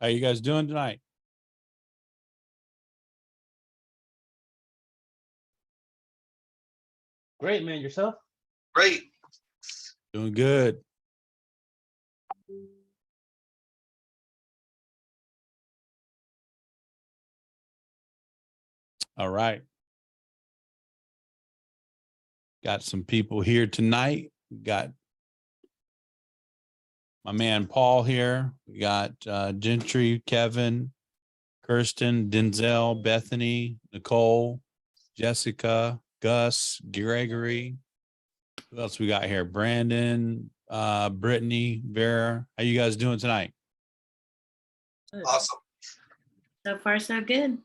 How you guys doing tonight? Great, man. Yourself? Great. Doing good. All right. Got some people here tonight. Got my man Paul here. We got Gentry, Kevin, Kirsten, Denzel, Bethany, Nicole, Jessica, Gus, Gregory. Who else we got here? Brandon, Brittany, Vera. How you guys doing tonight? Awesome. So far, so good.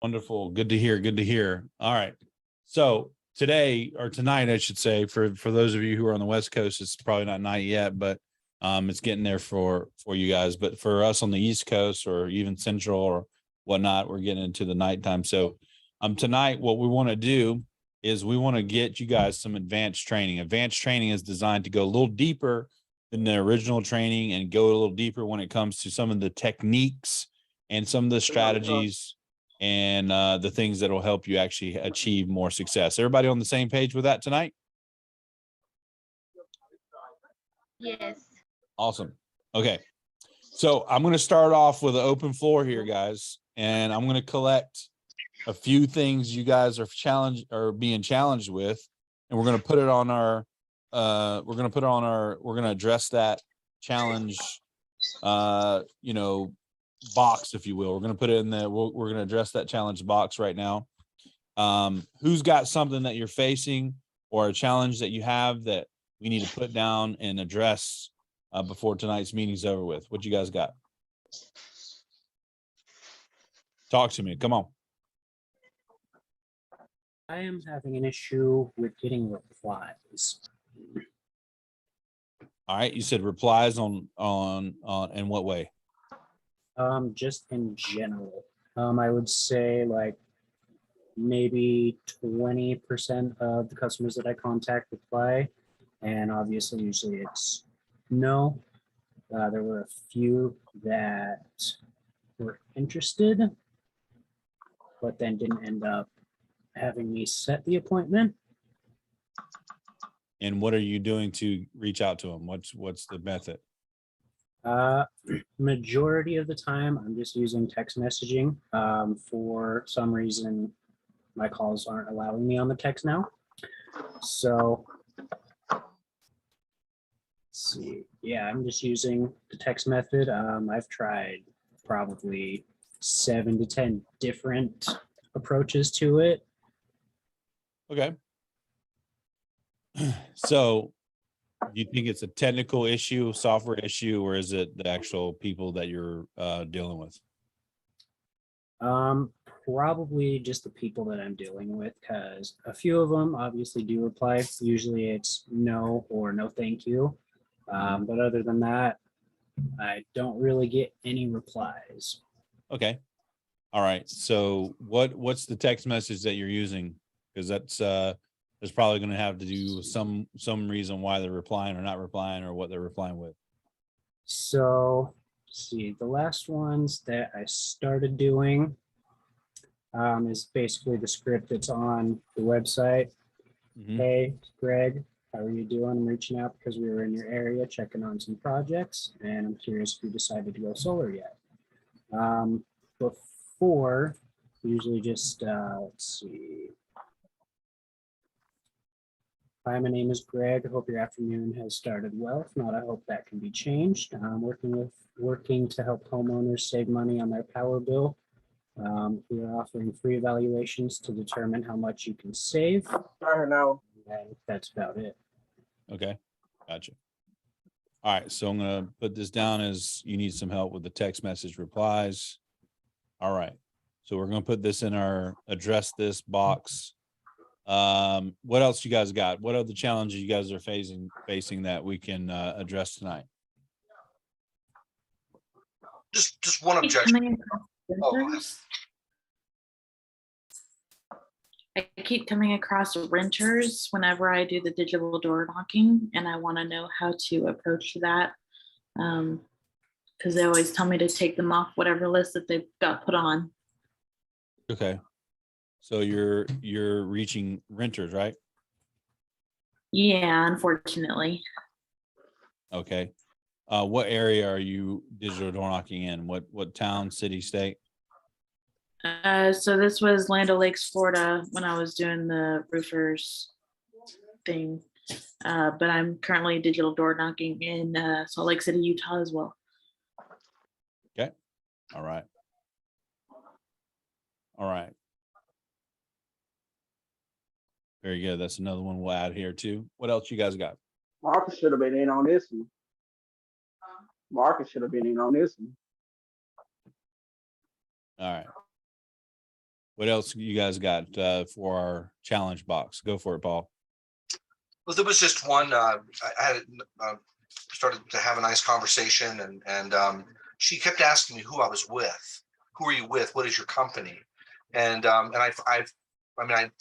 Wonderful. Good to hear. Good to hear. All right. So today, or tonight, I should say, for those of you who are on the West Coast, it's probably not night yet, but it's getting there for you guys. But for us on the East Coast or even Central or whatnot, we're getting into the nighttime. So tonight, what we want to do is we want to get you guys some advanced training. Advanced training is designed to go a little deeper than the original training and go a little deeper when it comes to some of the techniques and some of the strategies and the things that will help you actually achieve more success. Everybody on the same page with that tonight? Yes. Awesome. Okay. So I'm going to start off with an open floor here, guys, and I'm going to collect a few things you guys are being challenged with, and we're going to put it on our, we're going to address that challenge, box, if you will. We're going to put it in there. We're going to address that challenge box right now. Who's got something that you're facing or a challenge that you have that we need to put down and address before tonight's meeting's over with? What you guys got? Talk to me. Come on. I am having an issue with getting replies. All right. You said replies on in what way? Just in general. I would say like maybe 20% of the customers that I contact reply, and obviously usually it's no. There were a few that were interested, but then didn't end up having me set the appointment. And what are you doing to reach out to them? What's the method? Majority of the time, I'm just using text messaging. For some reason, my calls aren't allowing me on the text now. So, let's see. Yeah, I'm just using the text method. I've tried probably 7 to 10 different approaches to it. Okay. So do you think it's a technical issue, software issue, or is it the actual people that you're dealing with? Probably just the people that I'm dealing with, because a few of them obviously do reply. Usually it's no or no thank you. But other than that, I don't really get any replies. Okay. All right. So what's the text message that you're using? Because that's there's probably going to have to do with some reason why they're replying or not replying or what they're replying with. So let's see, the last ones that I started doing is basically the script that's on the website. Mhm. Hey, Greg, how are you doing? I'm reaching out because we were in your area checking on some projects, and I'm curious if you decided to go solar yet. Before, usually just, let's see. Hi, my name is Greg. I hope your afternoon has started well. If not, I hope that can be changed. I'm working to help homeowners save money on their power bill. We are offering free evaluations to determine how much you can save. I don't know. And that's about it. Okay. Gotcha. All right. So I'm going to put this down as you need some help with the text message replies. All right. So we're going to put this in our address this box. What else you guys got? What other challenges you guys are facing that we can address tonight? Just one Keep objection. coming across renters. I keep coming across renters whenever I do the digital door knocking, and I want to know how to approach that. because they always tell me to take them off whatever list that they've got put on. Okay. So you're reaching renters, right? Yeah, unfortunately. Okay. What area are you digital door knocking in? What town, city, state? So this was Land O'Lakes, Florida, when I was doing the roofers thing. But I'm currently digital door knocking in Salt Lake City, Utah as well. Okay. All right. All right. Very good. That's another one we'll add here too. What else you guys got? Marcus should have been in on this one. Marcus should have been in on this one. All right. What else you guys got for our challenge box? Go for it, Paul. Well, there was just one, I had started to have a nice conversation and she kept asking me who I was with. Who are you with? What is your company? And I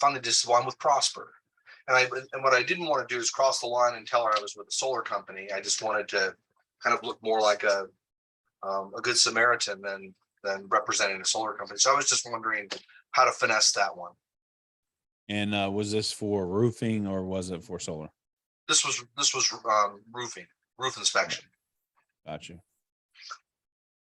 finally just, well, I'm with Prosper. And what I didn't want to do is cross the line and tell her I was with a solar company. I just wanted to kind of look more like a good Samaritan than representing a solar company. So I was just wondering how to finesse that one. And was this for roofing or was it for solar? This was roofing, roof inspection. Gotcha.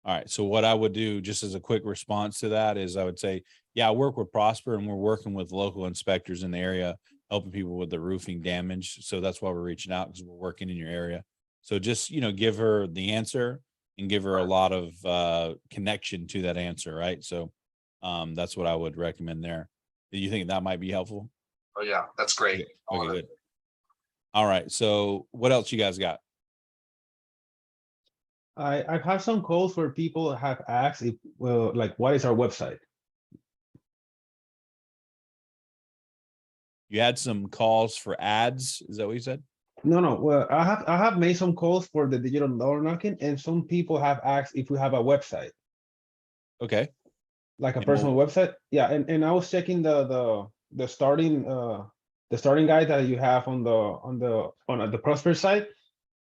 All right. So what I would do just as a quick response to that is I would say, yeah, I work with Prosper and we're working with local inspectors in the area, helping people with the roofing damage. So that's why we're reaching out, because we're working in your area. So just, give her the answer and give her a lot of connection to that answer. Right. So that's what I would recommend there. Do you think that might be helpful? Oh yeah, that's great. Okay, good. All right. So what else you guys got? I've had some calls where people have asked if, well, like, what is our website? You had some calls for ads. Is that what you said? No. Well, I have made some calls for the digital door knocking, and some people have asked if we have a website, Okay. like a And personal website. Yeah, and I was checking the starting guide that you have on the Prosper site,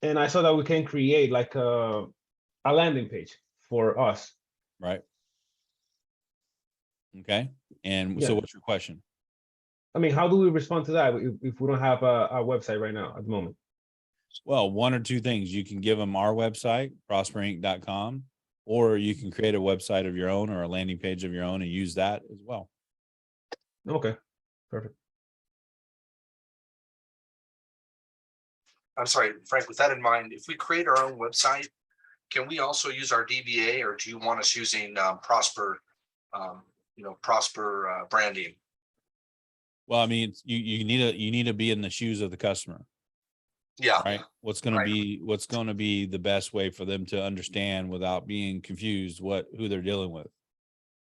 and I saw that we can create like a landing page for us. Right. Okay. And Yeah. so what's your question? I mean, how do we respond to that if we don't have a website right now at the moment? Well, one or two things. You can give them our website, prosperinc.com, or you can create a website of your own or a landing page of your own and use that as well. Okay, perfect. I'm sorry, Frank, with that in mind, if we create our own website, can we also use our DBA, or do you want us using Prosper, Prosper branding? Well, I mean, you need to be in the shoes of the customer, Yeah, right? What's going to be the best way for them to understand without being confused who they're dealing with.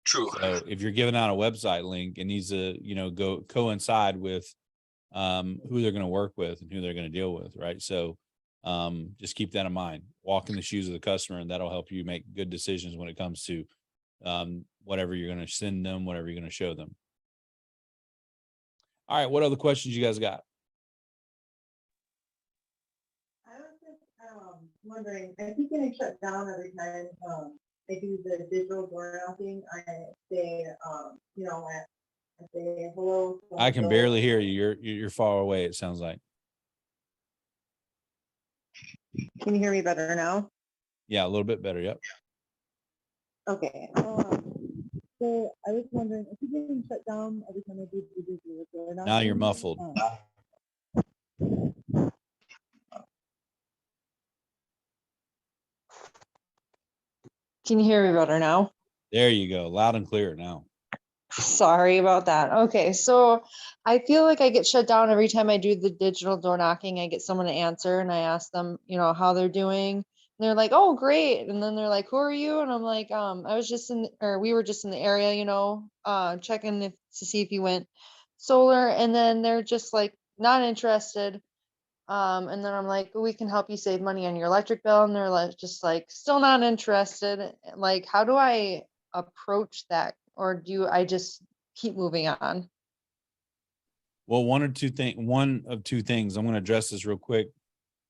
true. So if you're giving out a website link, it needs to, go coincide with who they're going to work with and who they're going to deal with. Right. So just keep that in mind. Walk in the shoes of the customer, and that'll help you make good decisions when it comes to whatever you're going to send them, whatever you're going to show them. All right. What other questions you guys got? I was just wondering, I keep getting shut down every time I do the digital door knocking. I say, I say hello. I can barely hear you. You're far away, it sounds like. Can you hear me better now? Yeah, a little bit better. Yep. Okay. So I was wondering, I keep getting shut down every time I do the digital door knocking. Now you're muffled. Can you hear me better now? There you go. Loud and clear now. Sorry about that. Okay, so I feel like I get shut down every time I do the digital door knocking. I get someone to answer and I ask them, how they're doing. And they're like, "Oh, great." And then they're like, "Who are you?" And I'm like, we were just in the area, checking to see if you went solar. And then they're just like not interested. And then I'm like, "We can help you save money on your electric bill." And they're like, just like still not interested. Like, how do I approach that? Or do I just keep moving on? Well, one of two things. I'm going to address this real quick.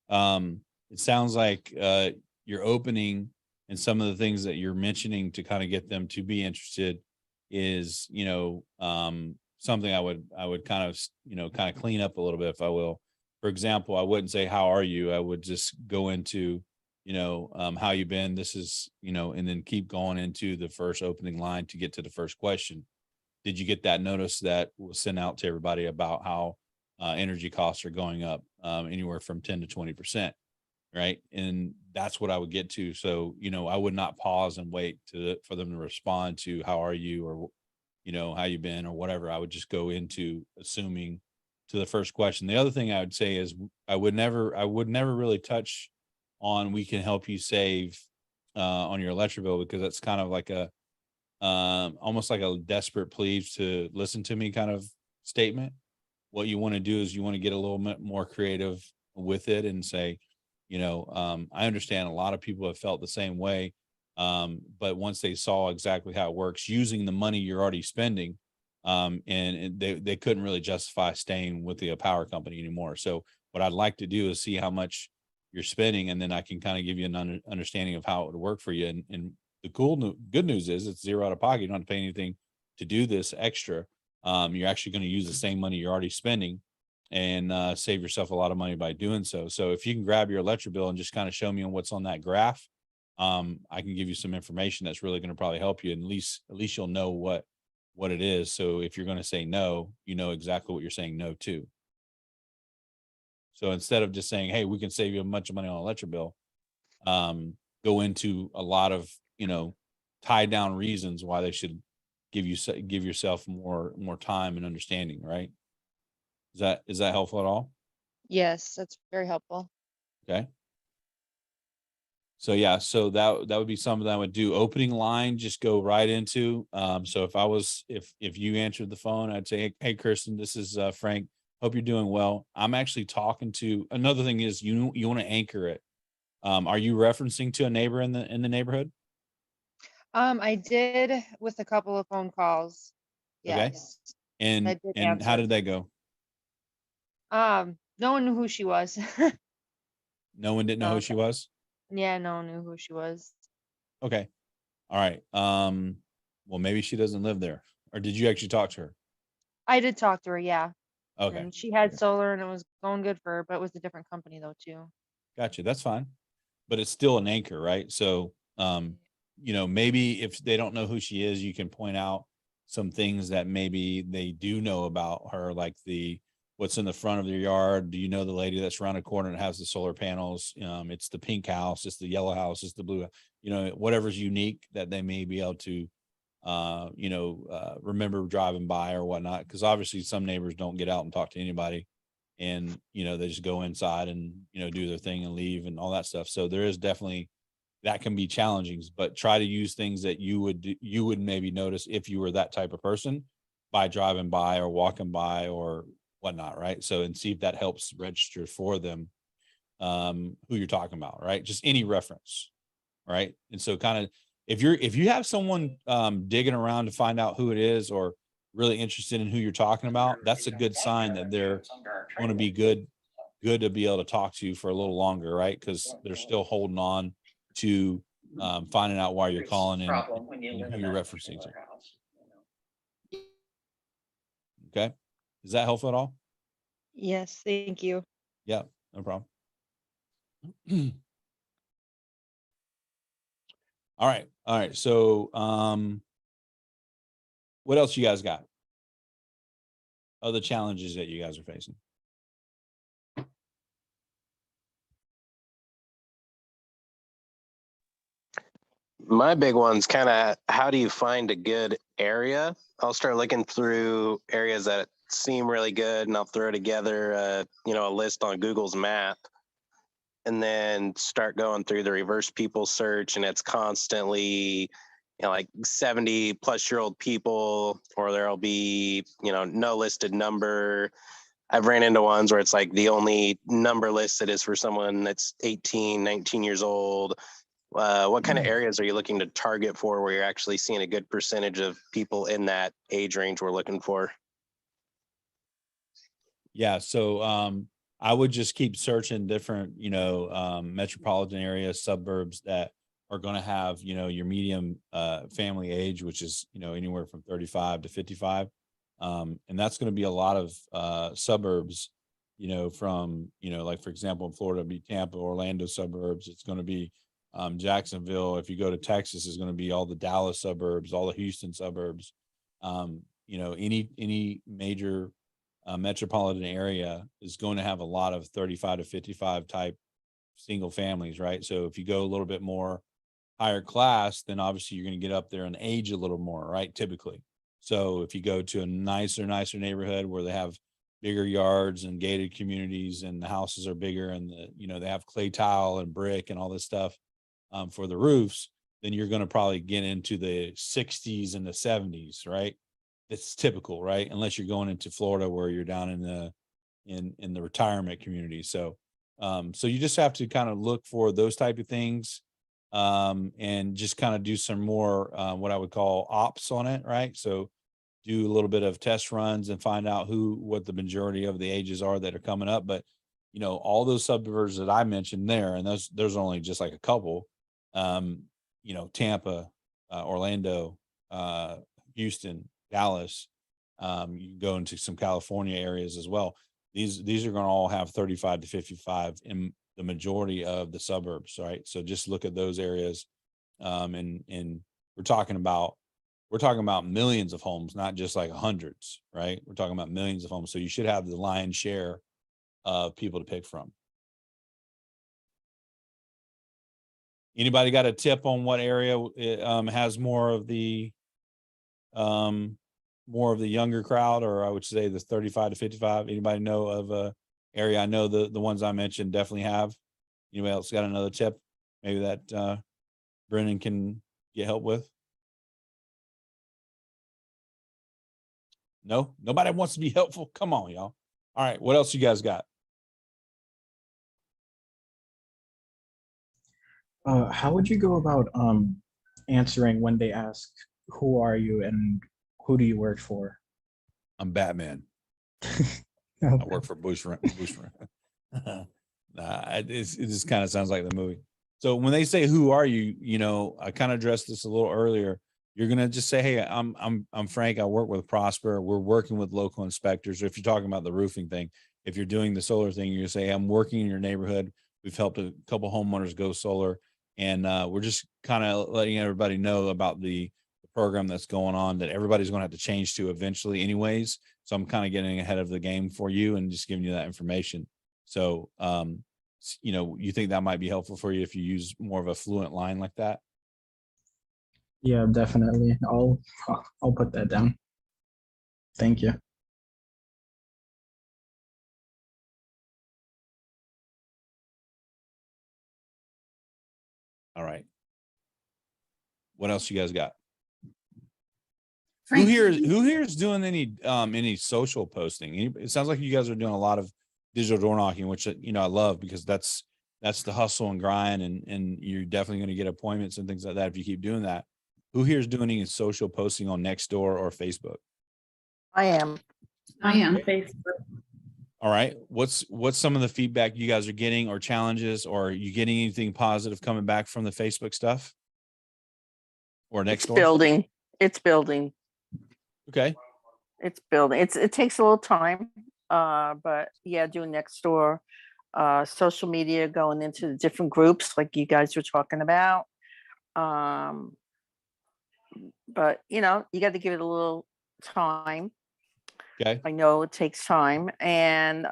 It sounds like your opening And some of the things that you're mentioning to kind of get them to be interested is, something I would kind of, kind of clean up a little bit, if I will. For example, I wouldn't say, how are you? I would just go into, how you been? This is, and then keep going into the first opening line to get to the first question. Did you get that notice that was sent out to everybody about how energy costs are going up anywhere from 10 to 20%? Right. And that's what I would get to. So, I would not pause and wait for them to respond to how are you, or, how you been, or whatever. I would just go into assuming to the first question. The other thing I would say is I would never really touch on, we can help you save on your electric bill, because that's kind of like a almost like a desperate plea to listen to me kind of statement. What you want to do is you want to get a little bit more creative with it and say, I understand a lot of people have felt the same way. But once they saw exactly how it works using the money you're already spending, and they couldn't really justify staying with the power company anymore. So what I'd like to do is see how much you're spending, and then I can kind of give you an understanding of how it would work for you. And the good news is it's zero out of pocket. You don't have to pay anything to do this extra. You're actually going to use the same money you're already spending, and save yourself a lot of money by doing so. So if you can grab your electric bill and just kind of show me what's on that graph, I can give you some information that's really going to probably help you. And at least you'll know what it is. So if you're going to say no, you know exactly what you're saying no to. So instead of just saying, hey, we can save you a bunch of money on an electric bill, go into a lot of, tie down reasons why they should give yourself more time and understanding, right? Is that helpful at all? Yes, that's very helpful. Okay. So yeah, so that would be something that I would do. Opening line, just go right into. So if you answered the phone, I'd say, hey, Kirsten, this is Frank. Hope you're doing well. I'm actually talking to, another thing is you want to anchor it. Are you referencing to a neighbor in the neighborhood? I did with a couple of phone calls. Okay. Yes. And I did how answer. did that go? No one knew who she was. No one didn't know who Okay. she was? Yeah, no one knew who she was. Okay. All right. Well, maybe she doesn't live there. Or did you actually talk to her? I did talk to her, yeah. Okay. And she had Okay. solar and it was going good for her, but it was a different company though too. Gotcha. That's fine. But it's still an anchor, right? So, maybe if they don't know who she is, you can point out some things that maybe they do know about her, like what's in the front of their yard. Do you know the lady that's around the corner that has the solar panels? It's the pink house, it's the yellow house, it's the blue, whatever's unique that they may be able to, remember driving by or whatnot. Cause obviously some neighbors don't get out and talk to anybody, and, they just go inside and, do their thing and leave and all that stuff. So there is definitely, that can be challenging, but try to use things that you would maybe notice if you were that type of person by driving by or walking by or whatnot. Right. So, and see if that helps register for them, who you're talking about, right? Just any reference. Right. And so kind of, if you have someone, digging around to find out who it is, or really interested in who you're talking about, that's a good sign that they're going to be good to be able to talk to you for a little longer, right? Because they're still holding on to finding out why you're calling and who you're referencing to. Okay. Is that helpful at all? Yes, thank you. Yeah, no problem. All right. So what else you guys got? Other challenges that you guys are facing? My big one's kind of, how do you find a good area? I'll start looking through areas that seem really good, and I'll throw together a list on Google's map, and then start going through the reverse people search, and it's constantly like 70 plus year old people, or there'll be no listed number. I've ran into ones where it's like the only number listed is for someone that's 18, 19 years old. What kind of areas are you looking to target for, where you're actually seeing a good percentage of people in that age range we're looking for? Yeah. So I would just keep searching different, metropolitan areas, suburbs that are going to have, your medium family age, which is, anywhere from 35 to 55. And that's going to be a lot of suburbs, from, like, for example, in Florida, it'd be Tampa, Orlando suburbs. It's going to be Jacksonville. If you go to Texas, is going to be all the Dallas suburbs, all the Houston suburbs. Any major metropolitan area is going to have a lot of 35 to 55 type single families, right? So if you go a little bit more higher class, then obviously you're going to get up there in age a little more, right? Typically. So if you go to a nicer neighborhood where they have bigger yards and gated communities and the houses are bigger and they have clay tile and brick and all this stuff for the roofs, then you're going to probably get into the 60s and the 70s, right? It's typical, right? Unless you're going into Florida where you're down in the retirement community. So you just have to kind of look for those type of things, and just kind of do some more what I would call ops on it, right? So do a little bit of test runs and find out what the majority of the ages are that are coming up. But all those suburbs that I mentioned there, and there's only just like a couple, Tampa, Orlando, Houston, Dallas, you go into some California areas as well. These are going to all have 35 to 55 in the majority of the suburbs, right? So just look at those areas, and we're talking about millions of homes, not just like hundreds, right? We're talking about millions of homes. So you should have the lion's share of people to pick from. Anybody got a tip on what area has more of the younger crowd, or I would say the 35 to 55? Anybody know of a area? I know the ones I mentioned definitely have. Anybody else got another tip maybe that Brennan can get help with? No, nobody wants to be helpful. Come on, y'all. All right, what else you guys got? How would you go about answering when they ask, who are you and who do you work for? I'm Batman. I work for Bush. Nah, it just kind of sounds like the movie. So when they say, who are you? I kind of addressed this a little earlier. You're going to just say, hey, I'm Frank. I work with Prosper. We're working with local inspectors. Or if you're talking about the roofing thing, if you're doing the solar thing, you say, I'm working in your neighborhood. We've helped a couple homeowners go solar. And we're just kind of letting everybody know about the program that's going on that everybody's going to have to change to eventually anyways. So I'm kind of getting ahead of the game for you and just giving you that information. So, you think that might be helpful for you if you use more of a fluent line like that? Yeah, definitely. I'll put that down. Thank you. All right. What else you guys got? Frank, Who here is doing any social posting? It sounds like you guys are doing a lot of digital door knocking, which I love, because that's the hustle and grind, and you're definitely going to get appointments and things like that if you keep doing that. Who here is doing any social posting on Nextdoor or Facebook? I am. Facebook. All right. What's some of the feedback you guys are getting, or challenges, or are you getting anything positive coming back from the Facebook stuff or It's Nextdoor? building. It's building. Okay. It's building. It takes a little time. But yeah, doing Nextdoor, social media, going into the different groups like you guys were talking about. But you got to give it a little time. Okay. I know it takes time. And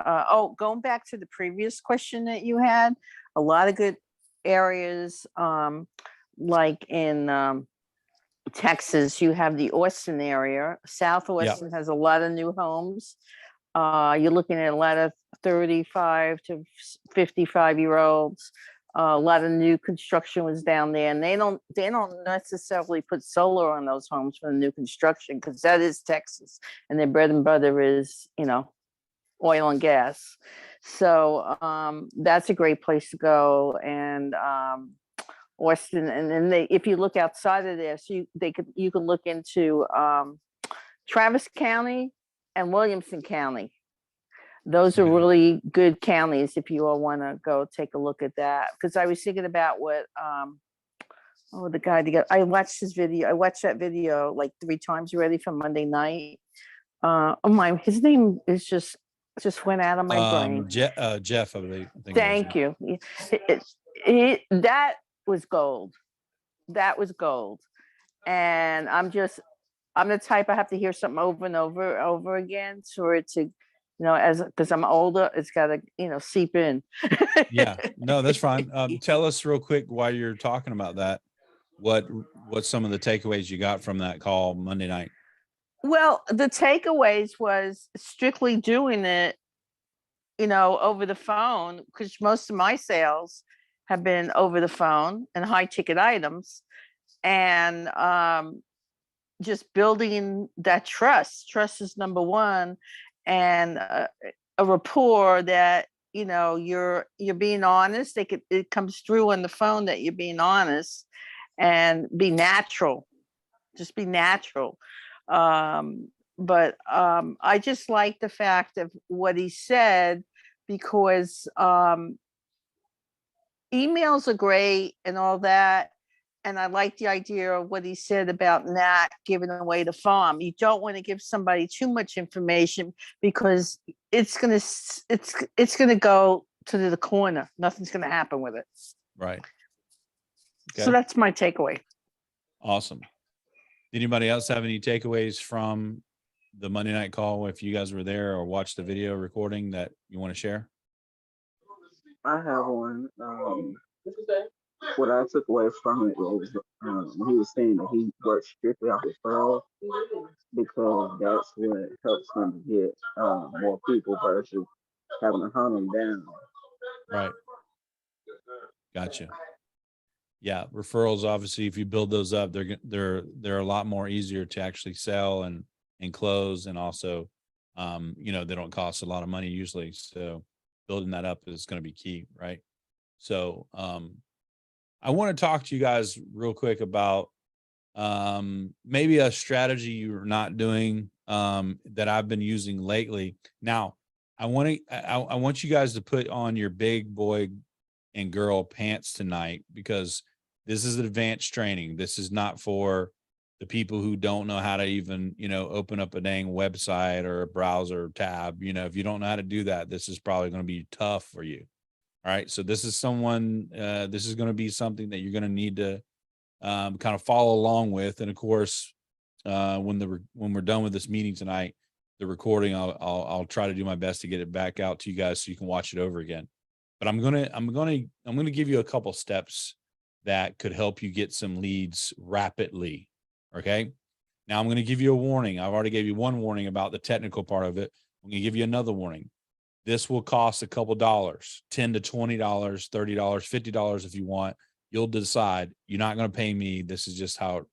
going back to the previous question that you had, a lot of good areas, like in Texas, you have the Austin area. South Austin has a lot of new homes. You're looking at a lot of 35 to 55-year-olds. A lot of new construction was down there, and they don't necessarily put solar on those homes for the new construction, because that is Texas, and their bread and butter is oil and gas. So that's a great place to go. And Austin, and then if you look outside of there, so you can look into Travis County and Williamson County. Those are really good counties if you all want to go take a look at that. Because I was thinking about what Oh, the guy, I watched his video. I watched that video like 3 times already from Monday night. Oh my, his name is just went out of my brain. Jeff, I believe. I think it was, Thank you. That was gold. That was gold. And I'm the type I have to hear something over and over again for it to, because I'm older, it's got to, seep in. Yeah, no, that's fine. Tell us real quick while you're talking about that, what's some of the takeaways you got from that call Monday night? Well, the takeaways was strictly doing it, over the phone, because most of my sales have been over the phone and high ticket items. And just building that trust. Trust is number one, and a rapport that you're being honest. It comes through on the phone that you're being honest, and be natural. Just be natural. But I just like the fact of what he said, because emails are great and all that. And I like the idea of what he said about not giving away the farm. You don't want to give somebody too much information, because it's gonna go to the corner. Nothing's gonna happen with it. Right. So Okay. that's my takeaway. Awesome. Did anybody else have any takeaways from the Monday night call, if you guys were there or watched the video recording that you want to share? I have one. What I took away from it was he was saying that he works strictly off referrals, because that's what helps him to get more people versus having to hunt them down. Right. Gotcha. Yeah, referrals, obviously, if you build those up, they're a lot more easier to actually sell and close, and also they don't cost a lot of money usually, so building that up is going to be key, right? So I want to talk to you guys real quick about maybe a strategy you're not doing that I've been using lately. Now, I want you guys to put on your big boy and girl pants tonight, because this is advanced training. This is not for the people who don't know how to even, open up a dang website or a browser tab. If you don't know how to do that, this is probably going to be tough for you. All right. So this is going to be something that you're going to need to kind of follow along with. And of course, when we're done with this meeting tonight, the recording, I'll try to do my best to get it back out to you guys so you can watch it over again. But I'm going to give you a couple steps that could help you get some leads rapidly. Okay. Now I'm going to give you a warning. I've already gave you one warning about the technical part of it. I'm going to give you another warning. This will cost a couple dollars, $10 to $20, $30, $50 if you want. You'll decide. You're not going to pay me. This is just how it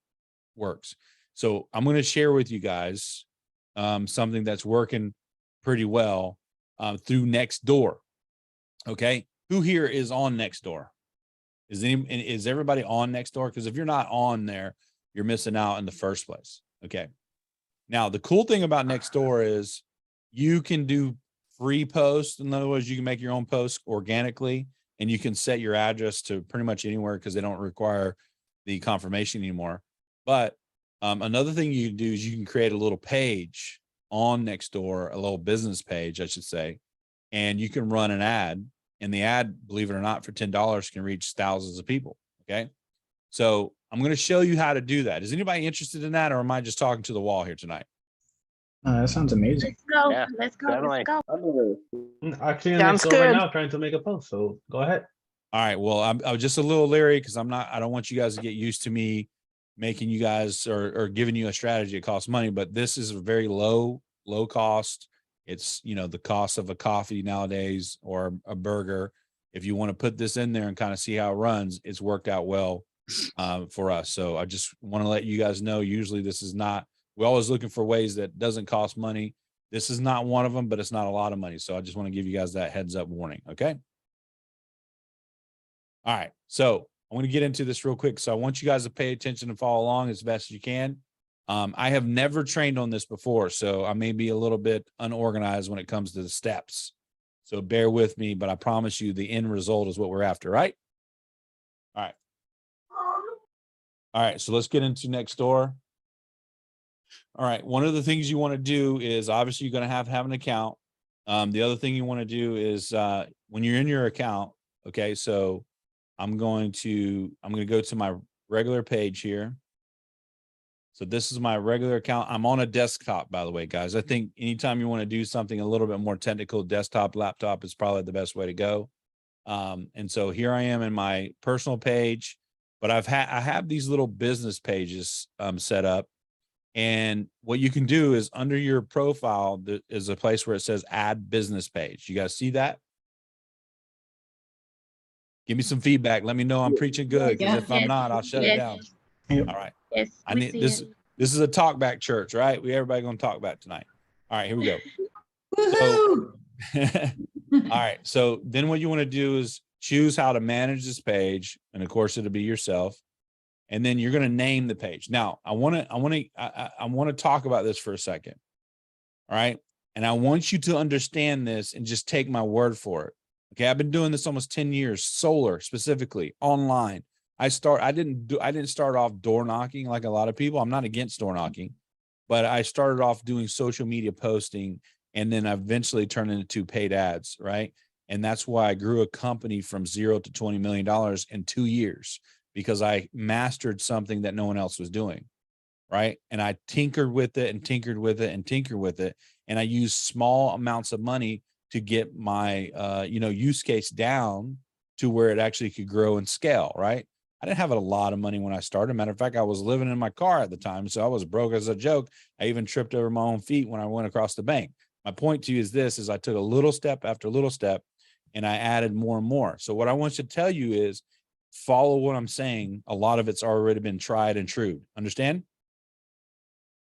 works. So I'm going to share with you guys something that's working pretty well through Nextdoor. Okay. Who here is on Nextdoor? Is everybody on Nextdoor? Because if you're not on there, you're missing out in the first place. Okay. Now, the cool thing about Nextdoor is you can do free posts. In other words, you can make your own posts organically, and you can set your address to pretty much anywhere, because they don't require the confirmation anymore. But another thing you can do is you can create a little page on Nextdoor, a little business page, I should say, and you can run an ad. And the ad, believe it or not, for $10 can reach thousands of people. Okay. So I'm going to show you how to do that. Is anybody interested in that, or am I just talking to the wall here tonight? That sounds amazing. Go. Yeah, Let's go. definitely. Let's go. Actually, Sounds Nextdoor right good. now trying to make a post. So go ahead. All right. Well, I was just a little leery because I don't want you guys to get used to me making you guys or giving you a strategy. It costs money, but this is a very low cost. It's, the cost of a coffee nowadays or a burger. If you want to put this in there and kind of see how it runs, it's worked out well for us. So I just want to let you guys know, usually this is not, we're always looking for ways that doesn't cost money. This is not one of them, but it's not a lot of money. So I just want to give you guys that heads up warning. Okay. All right. So I'm going to get into this real quick. So I want you guys to pay attention and follow along as best as you can. I have never trained on this before, so I may be a little bit unorganized when it comes to the steps. So bear with me, but I promise you the end result is what we're after, right? All right. All right, so let's get into next door. All right, one of the things you want to do is obviously you're going to have an account. The other thing you want to do is when you're in your account, okay, so I'm going to go to my regular page here. So this is my regular account. I'm on a desktop, by the way, guys. I think anytime you want to do something a little bit more technical, desktop, laptop is probably the best way to go. And so here I am in my personal page, but I have these little business pages set up. And what you can do is under your profile, there is a place where it says add business page. You guys see that? Give me some feedback. Let me know I'm preaching good, because if I'm not, I'll shut it down. Yep. All right. Yes, I we need see this. it. This is a talk back church, right? Everybody gonna talk back tonight. All right, here we go. Woohoo! All right. So then what you want to do is choose how to manage this page. And of course, it'll be yourself. And then you're going to name the page. Now, I want to talk about this for a second. All right. And I want you to understand this and just take my word for it. Okay. I've been doing this almost 10 years, solar specifically, online. I didn't start off door knocking like a lot of people. I'm not against door knocking, but I started off doing social media posting, and then I eventually turned into paid ads, right? And that's why I grew a company from 0 to $20 million in 2 years, because I mastered something that no one else was doing, right? And I tinkered with it and tinkered with it and tinkered with it. And I used small amounts of money to get my, use case down to where it actually could grow and scale, right? I didn't have a lot of money when I started. Matter of fact, I was living in my car at the time, so I was broke as a joke. I even tripped over my own feet when I went across the bank. My point to you is this, is I took a little step after little step, and I added more and more. So what I want you to tell you is follow what I'm saying. A lot of it's already been tried and true. Understand?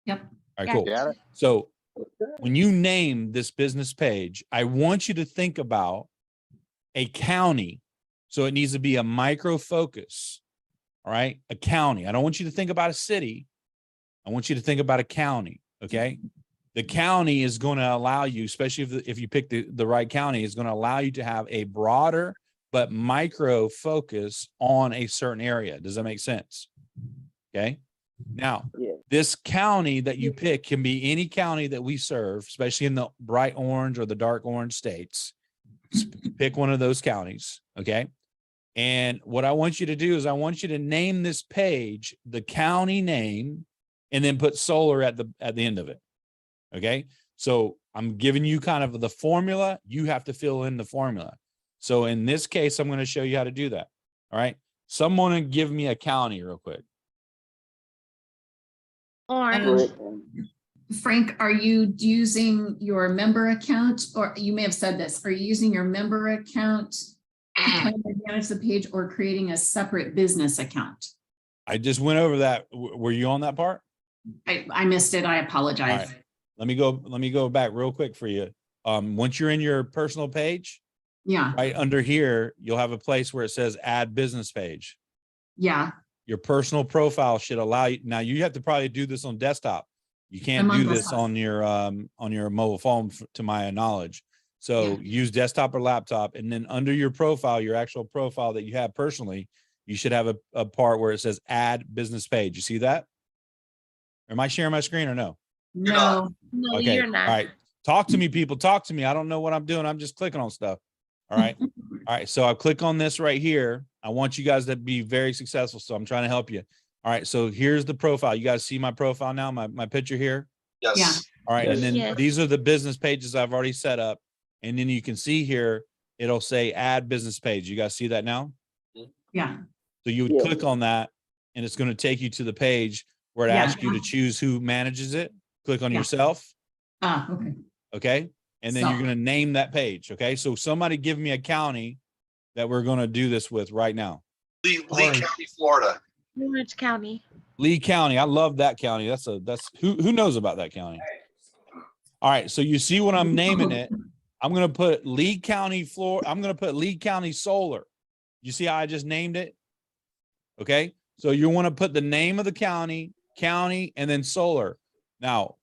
Yep. All right, cool. Got it. So when you name this business page, I want you to think about a county. So it needs to be a micro focus. All right. A county. I don't want you to think about a city. I want you to think about a county. Okay. The county is going to allow you, especially if you pick the right county, is going to allow you to have a broader but micro focus on a certain area. Does that make sense? Okay. Now, this county that you pick can be any county that we serve, especially in the bright orange or the dark orange states. Pick one of those counties. Okay. And what I want you to do is I want you to name this page, the county name, and then put solar at the end of it. Okay. So I'm giving you kind of the formula. You have to fill in the formula. So in this case, I'm going to show you how to do that. All right. Someone give me a county real quick. Orange. Frank, are you using your member account, or you may have said this, are you using your member account to manage the page, or creating a separate business account? I just went over that. Were you on that part? I missed it. I apologize. All right. Let me go back real quick for you. Once you're in your personal page, Yeah. right under here, you'll have a place where it says add business page. Yeah. Your personal profile should allow you. Now you have to probably do this on desktop. You can't I'm on do this desktop. on your mobile phone, to my knowledge. So Yeah. use desktop or laptop, and then under your profile, your actual profile that you have personally, you should have a part where it says add business page. You see that? Am I sharing my screen or no? No. No, Okay. you're All not. right. Talk to me, people. Talk to me. I don't know what I'm doing. I'm just clicking on stuff. All right. All right. So I click on this right here. I want you guys to be very successful. So I'm trying to help you. All right. So here's the profile. You guys see my profile now, my picture here. Yes. Yeah. All right. Yes. And then Yes. these are the business pages I've already set up. And then you can see here, it'll say add business page. You guys see that now? Yeah. So you would Yeah. click on that, and it's going to take you to the page where it Yeah. asks you to choose who manages it. Click on Yeah. yourself. Okay. Okay. And then So- you're going to name that page. Okay. So somebody give me a county that we're going to do this with right now. Lee Orange. County, Florida. Orange County. Lee County. I love that county. That's who knows about that county? All right. So you see what I'm naming it. I'm going to put Lee County, Florida. I'm going to put Lee County Solar. You see how I just named it? Okay. So you want to put the name of the county, and then solar. Now,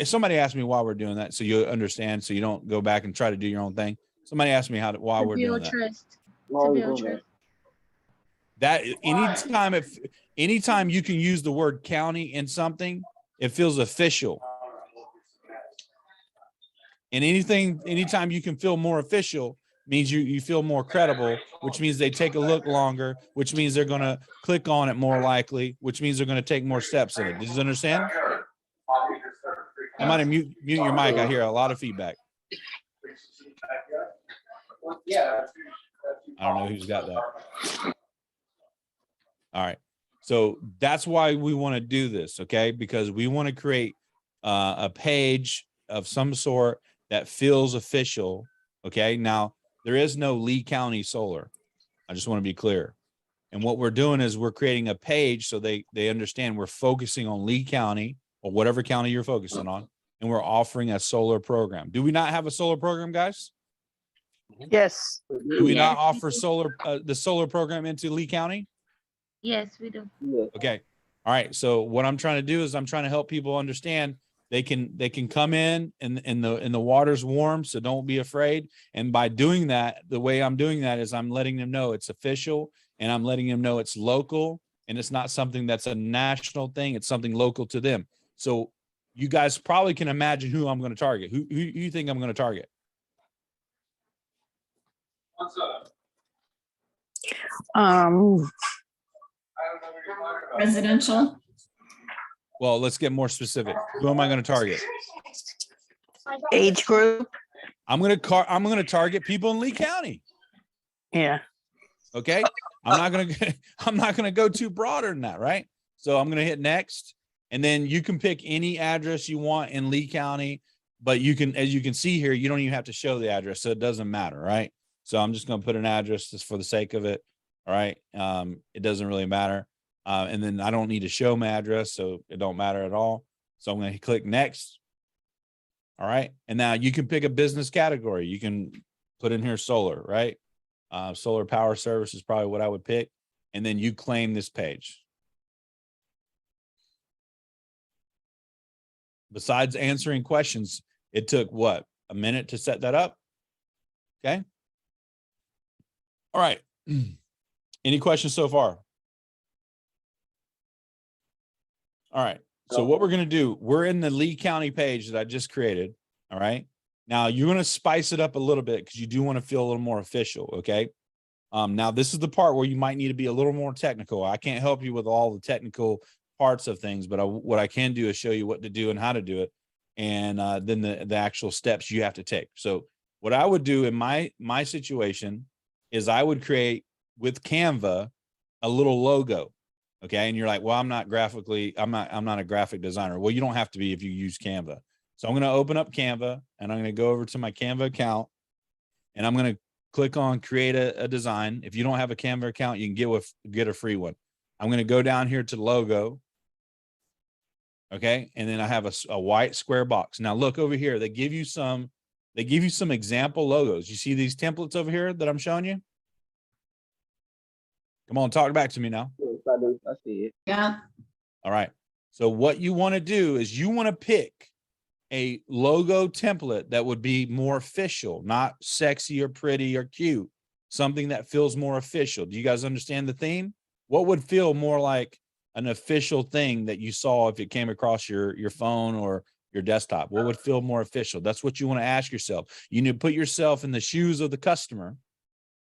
somebody asked me why we're doing that, so you understand, so you don't go back and try to do your own thing. Somebody asked me why we're doing that. Trust. Why are we build doing that? That anytime you can use the word county in something, it feels official. And anytime you can feel more official means you feel more credible, which means they take a look longer, which means they're going to click on it more likely, which means they're going to take more steps in it. Did you understand? I might have mute your mic. I hear a lot of feedback. I don't know who's got that. All right. So that's why we want to do this, okay? Because we want to create a page of some sort that feels official, okay? Now, there is no Lee County Solar. I just want to be clear. And what we're doing is we're creating a page so they understand we're focusing on Lee County or whatever county you're focusing on, and we're offering a solar program. Do we not have a solar program, guys? Yes. Do we not offer the solar program into Lee County? Yes, we do. Yeah. Okay. All right. So what I'm trying to do is I'm trying to help people understand they can come in and the water's warm, so don't be afraid. And by doing that, the way I'm doing that is I'm letting them know it's official, and I'm letting them know it's local, and it's not something that's a national thing. It's something local to them. So you guys probably can imagine who I'm going to target. Who you think I'm going to target? Residential. Well, let's get more specific. Who am I going to target? Age group. I'm going to target people in Lee County. Yeah. Okay. I'm not going to go too broader than that. Right. So I'm going to hit next, and then you can pick any address you want in Lee County, but you can, as you can see here, you don't even have to show the address. So it doesn't matter. Right. So I'm just going to put an address just for the sake of it. All right. It doesn't really matter. And then I don't need to show my address, so it don't matter at all. So I'm going to click next. All right. And now you can pick a business category. You can put in here solar, right? Solar power service is probably what I would pick. And then you claim this page. Besides answering questions, it took what? A minute to set that up. Okay. All right. Any questions so far? All right. So what we're going to do, we're in the Lee County page that I just created. All right. Now you're going to spice it up a little bit because you do want to feel a little more official. Okay. Now this is the part where you might need to be a little more technical. I can't help you with all the technical parts of things, but what I can do is show you what to do and how to do it. And then the actual steps you have to take. So what I would do in my situation is I would create with Canva a little logo. Okay. And you're like, well, I'm not a graphic designer. Well, you don't have to be if you use Canva. So I'm going to open up Canva, and I'm going to go over to my Canva account, and I'm going to click on create a design. If you don't have a Canva account, you can get a free one. I'm going to go down here to logo. Okay. And then I have a white square box. Now look over here. They give you some example logos. You see these templates over here that I'm showing you? Come on, talk back to me now. Yes, I do. I see it. Yeah. All right. So what you want to do is you want to pick a logo template that would be more official, not sexy or pretty or cute, something that feels more official. Do you guys understand the theme? What would feel more like an official thing that you saw if it came across your phone or your desktop? What would feel more official? That's what you want to ask yourself. You need to put yourself in the shoes of the customer,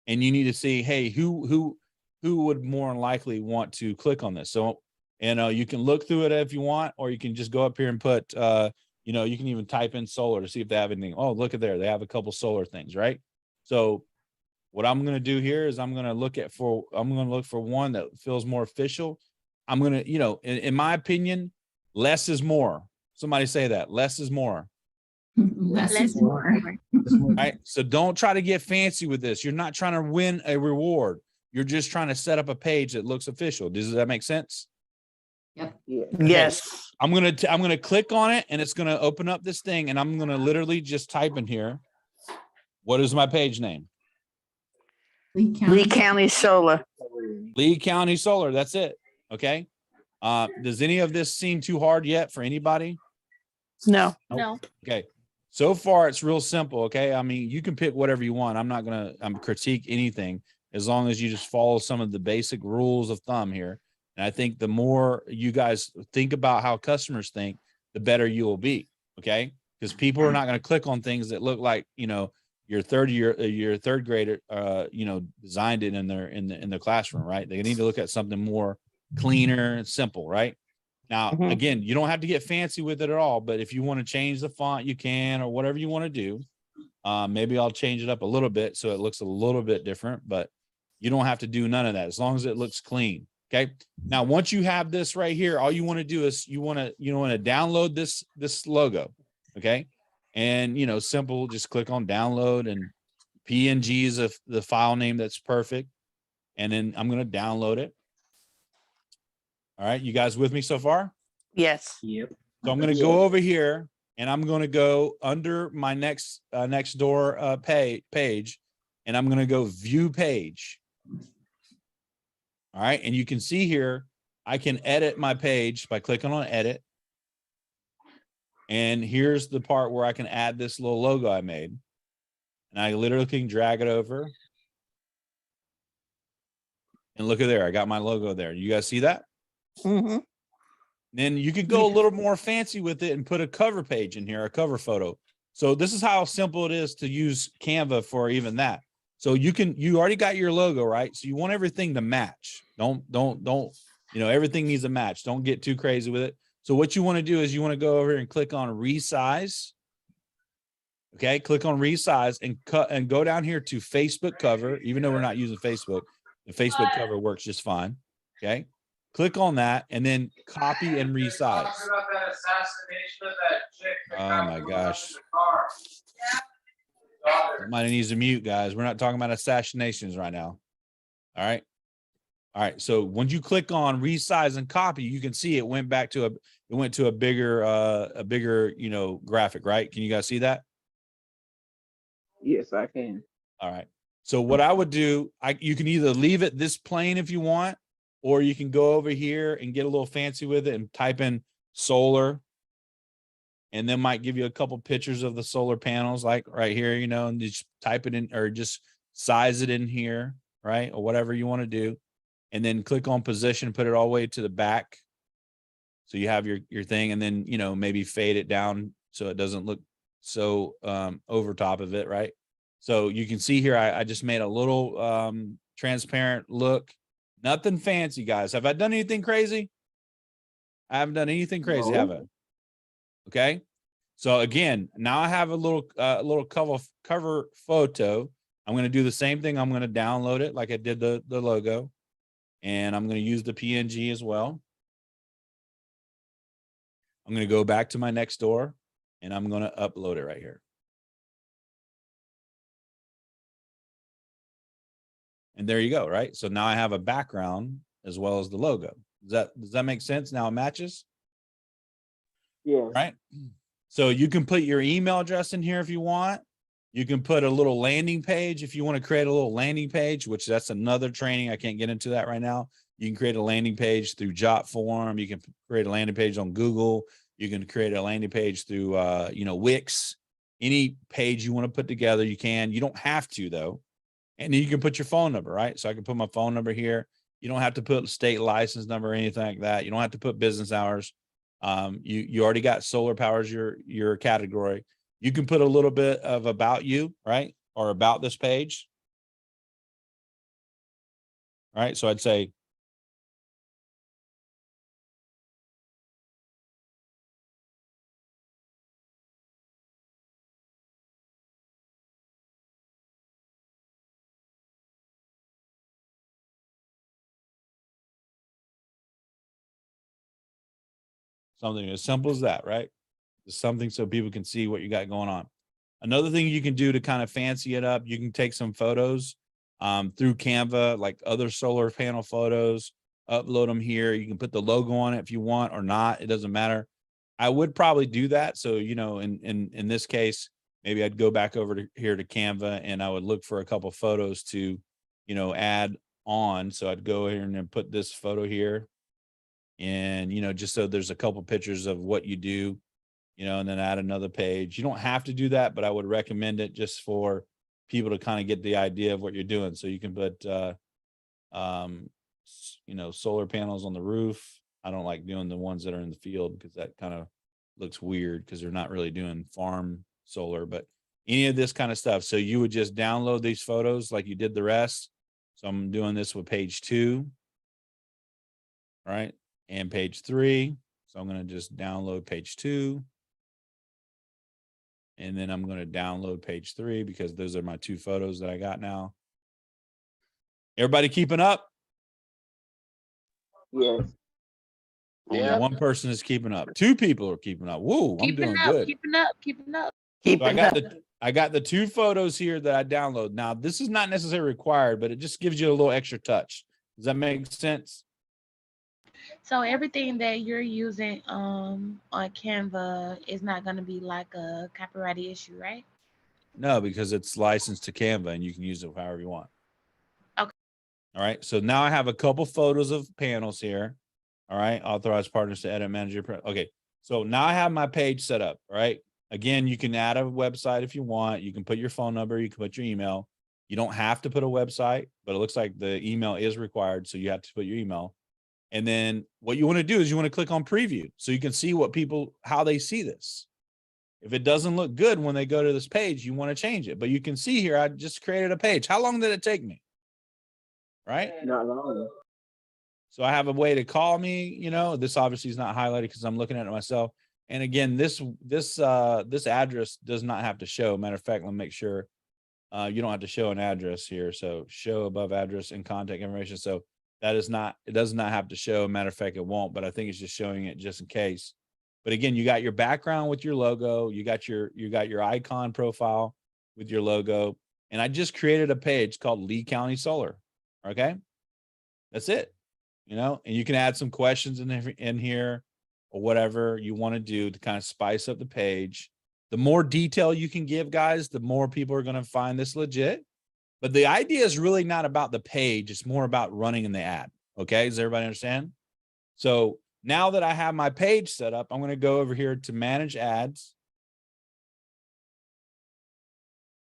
and you need to see, hey, who would more than likely want to click on this? So, you can look through it if you want, or you can just go up here and put, you can even type in solar to see if they have anything. Oh, look at there. They have a couple solar things, right? So what I'm going to do here is I'm going to look for one that feels more official. I'm going to, in my opinion, less is more. Somebody say that. Less is more. Less is more. Right? So don't try to get fancy with this. You're not trying to win a reward. You're just trying to set up a page that looks official. Does that make sense? Yep. Yeah. Yes. I'm gonna click on it, and it's gonna open up this thing, and I'm gonna literally just type in here, what is my page name? Lee County Solar. Lee County Solar. That's it. Okay. Does any of this seem too hard yet for anybody? No. No. Okay. So far, it's real simple. Okay. I mean, you can pick whatever you want. I'm not gonna critique anything. as long as you just follow some of the basic rules of thumb here. And I think the more you guys think about how customers think, the better you will be. Okay. Because people are not going to click on things that look like, you know, your third grader, you know, designed it in their classroom, right? They need to look at something more cleaner and simple, right? Now, again, you don't have to get fancy with it at all, but if you want to change the font, you can, or whatever you want to do. Maybe I'll change it up a little bit so it looks a little bit different, but you don't have to do none of that as long as it looks clean. Okay. Now, once you have this right here, all you want to do is you want to download this logo. Okay. And, you know, simple, just click on download, and PNG is the file name. That's perfect. And then I'm going to download it. All right. You guys with me so far? Yes. Yep. So I'm going to go over here, and I'm going to go under my next door page, and I'm going to go view page. All right. And you can see here, I can edit my page by clicking on edit. And here's the part where I can add this little logo I made. And I literally can drag it over. And look at there. I got my logo there. You guys see that? Mm-hmm. Then you can go a little more fancy with it and put a cover page in here, a cover photo. So this is how simple it is to use Canva for even that. So you already got your logo, right? So you want everything to match. Don't, you know, everything needs a match. Don't get too crazy with it. So what you want to do is you want to go over and click on resize. Okay. Click on resize and go down here to Facebook cover. Even though we're not using Facebook, the Facebook cover works just fine. Okay. Click on that and then copy and resize. Oh my gosh. Somebody needs to mute, guys. We're not talking about assassinations right now. All right. All right. So when you click on resize and copy, you can see it went back to a bigger, you know, graphic, right? Can you guys see that? Yes, I can. All right. So what I would do, you can either leave it this plain if you want, or you can go over here and get a little fancy with it and type in solar. And then might give you a couple pictures of the solar panels, like right here, you know, and just type it in or just size it in here, right? Or whatever you want to do. And then click on position, put it all the way to the back. So you have your thing, and then, you know, maybe fade it down so it doesn't look so over top of it, right? So you can see here, I just made a little transparent look. Nothing fancy, guys. Have I done anything crazy? I haven't done anything crazy, No. have I? Okay. So again, now I have a little cover photo. I'm going to do the same thing. I'm going to download it like I did the logo, and I'm going to use the PNG as well. I'm going to go back to my next door, and I'm going to upload it right here. And there you go. Right. So now I have a background as well as the logo. Does that make sense? Now it matches. Yeah. Right. So you can put your email address in here if you want. You can put a little landing page if you want to create a little landing page, which that's another training. I can't get into that right now. You can create a landing page through Jotform. You can create a landing page on Google. You can create a landing page through, you know, Wix. Any page you want to put together, you can. You don't have to, though. And then you can put your phone number, right? So I can put my phone number here. You don't have to put state license number or anything like that. You don't have to put business hours. You already got solar power as your category. You can put a little bit of about you, right? Or about this page. All right. So I'd say, something as simple as that, right? Just something so people can see what you got going on. Another thing you can do to kind of fancy it up, you can take some photos through Canva, like other solar panel photos, upload them here. You can put the logo on it if you want or not. It doesn't matter. I would probably do that. So, you know, in this case, maybe I'd go back over to here to Canva and I would look for a couple photos to, you know, add on. So I'd go here and then put this photo here. And, you know, just so there's a couple pictures of what you do, you know, and then add another page. You don't have to do that, but I would recommend it just for people to kind of get the idea of what you're doing. So you can put, you know, solar panels on the roof. I don't like doing the ones that are in the field because that kind of looks weird because they're not really doing farm solar, but any of this kind of stuff. So you would just download these photos like you did the rest. So I'm doing this with page 2, right? And page 3. So I'm going to just download page 2. And then I'm going to download page 3 because those are my 2 photos that I got now. Everybody keeping up? Yes. Only Yeah. one person is keeping up. 2 people are keeping up. Whoa, I'm doing good. Keeping up, keeping up. So I got the 2 photos here that I download. Now, this is not necessarily required, but it just gives you a little extra touch. Does that make sense? So everything that you're using on Canva is not going to be like a copyright issue, right? No, because it's licensed to Canva and you can use it however you want. Okay. All right. So now I have a couple photos of panels here. All right. Authorized partners to edit, manage your. Okay. So now I have my page set up. All right. Again, you can add a website if you want. You can put your phone number. You can put your email. You don't have to put a website, but it looks like the email is required. So you have to put your email. And then what you want to do is you want to click on preview so you can see what people, how they see this. If it doesn't look good when they go to this page, you want to change it. But you can see here, I just created a page. How long did it take me? Right? Not long. So I have a way to call me, you know, this obviously is not highlighted because I'm looking at it myself. And again, this address does not have to show. Matter of fact, let me make sure you don't have to show an address here. So show above address and contact information. So that is not, it does not have to show. Matter of fact, it won't, but I think it's just showing it just in case. But again, you got your background with your logo, you got your icon profile with your logo. And I just created a page called Lee County Solar. Okay. That's it. You know, and you can add some questions in here or whatever you want to do to kind of spice up the page. The more detail you can give, guys, the more people are going to find this legit. But the idea is really not about the page. It's more about running in the ad. Okay. Does everybody understand? So now that I have my page set up, I'm going to go over here to manage ads.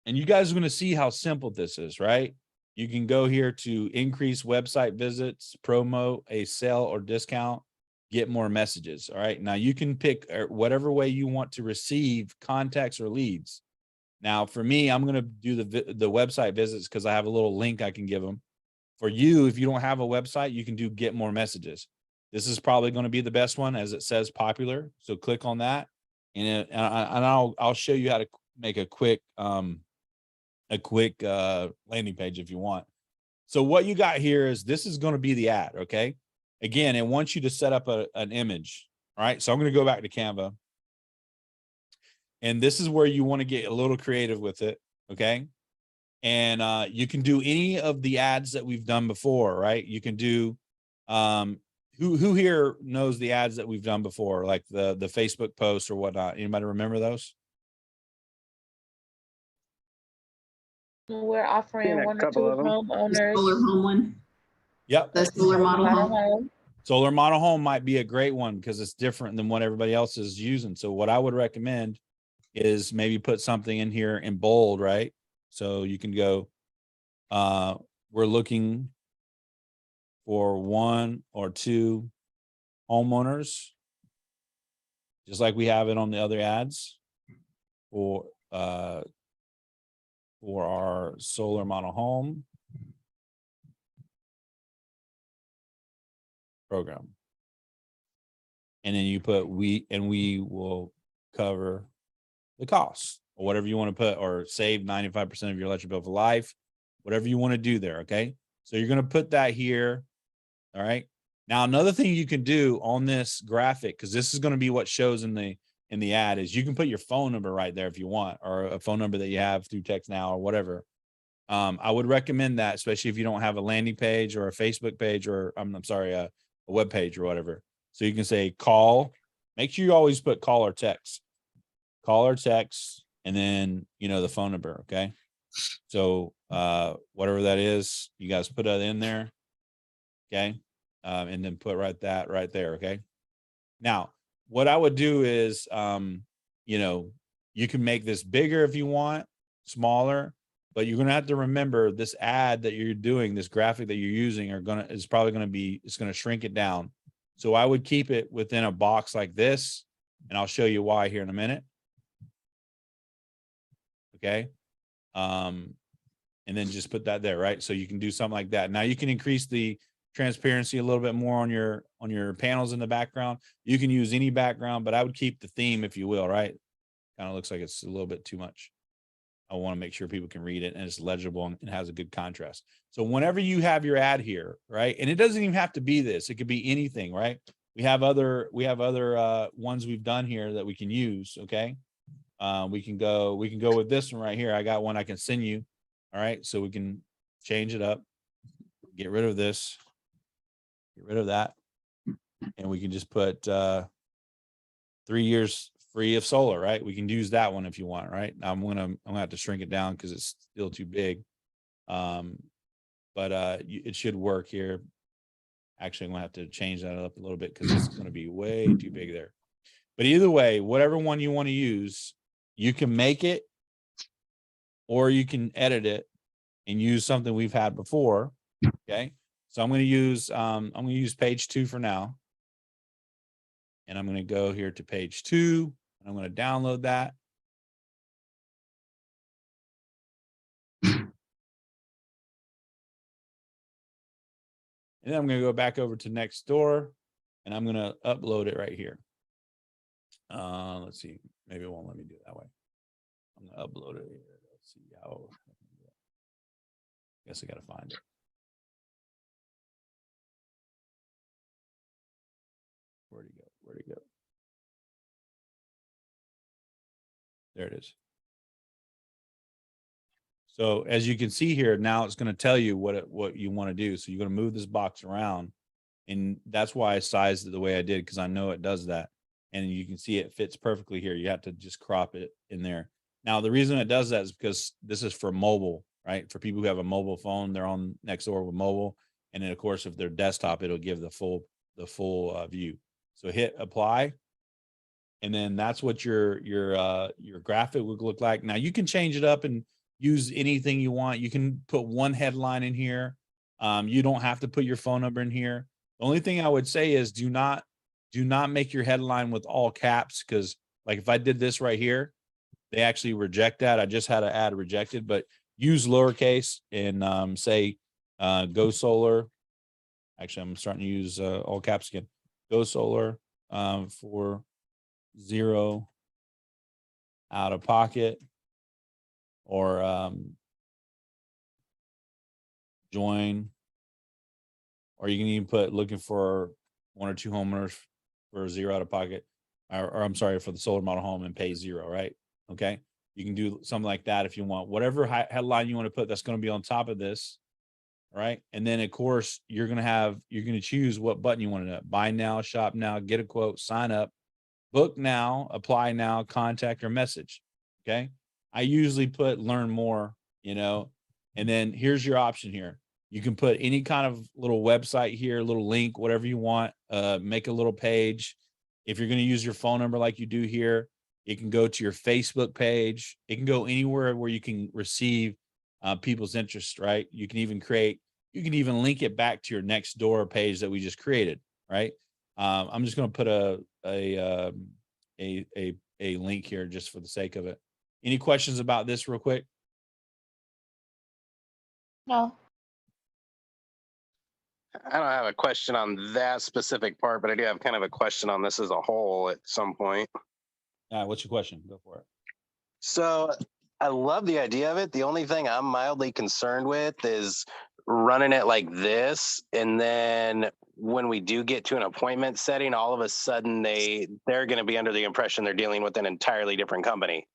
And you guys are going to see how simple this is, right? You can go here to increase website visits, promote a sale or discount, get more messages. All right. Now you can pick whatever way you want to receive contacts or leads. Now for me, I'm going to do the website visits because I have a little link I can give them. For you, if you don't have a website, you can do get more messages. This is probably going to be the best one as it says popular. So click on that and I'll show you how to make a quick landing page if you want. So what you got here is this is going to be the ad. Okay. Again, it wants you to set up an image. All right. So I'm going to go back to Canva. And this is where you want to get a little creative with it. Okay. And you can do any of the ads that we've done before, right? You can do, who here knows the ads that we've done before, like the Facebook posts or whatnot? Anybody remember those? We're offering one or two homeowners. Solar home one. Yep. The solar model home. Solar model home might be a great one because it's different than what everybody else is using. So what I would recommend is maybe put something in here in bold, right? So you can go, we're looking for 1 or 2 homeowners, just like we have it on the other ads for our solar model home program. And then you put we will cover the costs or whatever you want to put, or save 95% of your electric bill for life, whatever you want to do there. Okay. So you're going to put that here. All right. Now, another thing you can do on this graphic, because this is going to be what shows in the ad, is you can put your phone number right there if you want, or a phone number that you have through text now or whatever. I would recommend that, especially if you don't have a landing page or a Facebook page, or I'm sorry, a web page or whatever. So you can say call, make sure you always put call or text, and then, you know, the phone number. Okay. So, whatever that is, you guys put that in there. Okay. And then put right there. Okay. Now, what I would do is, you know, you can make this bigger if you want, smaller. but you're going to have to remember this ad that you're doing, this graphic that you're using is probably going to be, it's going to shrink it down. So I would keep it within a box like this, and I'll show you why here in a minute. Okay. And then just put that there, right? So you can do something like that. Now you can increase the transparency a little bit more on your panels in the background. You can use any background, but I would keep the theme, if you will, right? Kind of looks like it's a little bit too much. I want to make sure people can read it and it's legible and has a good contrast. So whenever you have your ad here, right? And it doesn't even have to be this. It could be anything, right? We have other ones we've done here that we can use. Okay. We can go with this one right here. I got one I can send you. All right. So we can change it up, get rid of this, get rid of that. And we can just put 3 years free of solar, right? We can use that one if you want, right? Now I'm gonna have to shrink it down because it's still too big. It should work here. Actually, I'm gonna have to change that up a little bit because it's gonna be way too big there. But either way, whatever one you want to use, you can make it or you can edit it and use something we've had before. Okay. So I'm gonna use page 2 for now. And I'm going to go here to page 2 and I'm going to download that. And then I'm going to go back over to Nextdoor and I'm going to upload it right here. Let's see. Maybe it won't let me do it that way. I'm going to upload it here. Let's see how. I guess I got to find it. Where'd he go? Where'd he go? There it is. So as you can see here, now it's going to tell you what you want to do. So you're going to move this box around, and that's why I sized it the way I did, because I know it does that. And you can see it fits perfectly here. You have to just crop it in there. Now, the reason it does that is because this is for mobile, right? For people who have a mobile phone, they're on Nextdoor with mobile. And then of course, if they're desktop, it'll give the full view. So hit apply. And then that's what your graphic would look like. Now you can change it up and use anything you want. You can put one headline in here. You don't have to put your phone number in here. The only thing I would say is do not make your headline with all caps, because like if I did this right here, they actually reject that. I just had an ad rejected, but use lowercase and say go solar. Actually, I'm starting to use all caps again. Go solar for 0 out of pocket, or join, or you can even put looking for 1 or 2 homeowners for 0 out of pocket, or I'm sorry, for the solar model home and pay 0, right? Okay. You can do something like that if you want. Whatever headline you want to put, that's going to be on top of this. Right. And then of course you're going to choose what button you want to buy now, shop now, get a quote, sign up, book now, apply now, contact, or message. Okay. I usually put learn more, and then here's your option here. You can put any kind of little website here, little link, whatever you want, make a little page. If you're going to use your phone number like you do here, it can go to your Facebook page. It can go anywhere where you can receive people's interest, right? You can even link it back to your Nextdoor page that we just created, right? I'm just going to put a link here just for the sake of it. Any questions about this real quick? No. I don't have a question on that specific part, but I do have kind of a question on this as a whole at some point. What's your question? Go for it. So I love the idea of it. The only thing I'm mildly concerned with is running it like this, and then when we do get to an appointment setting, all of a sudden they're going to be under the impression they're dealing with an entirely different company.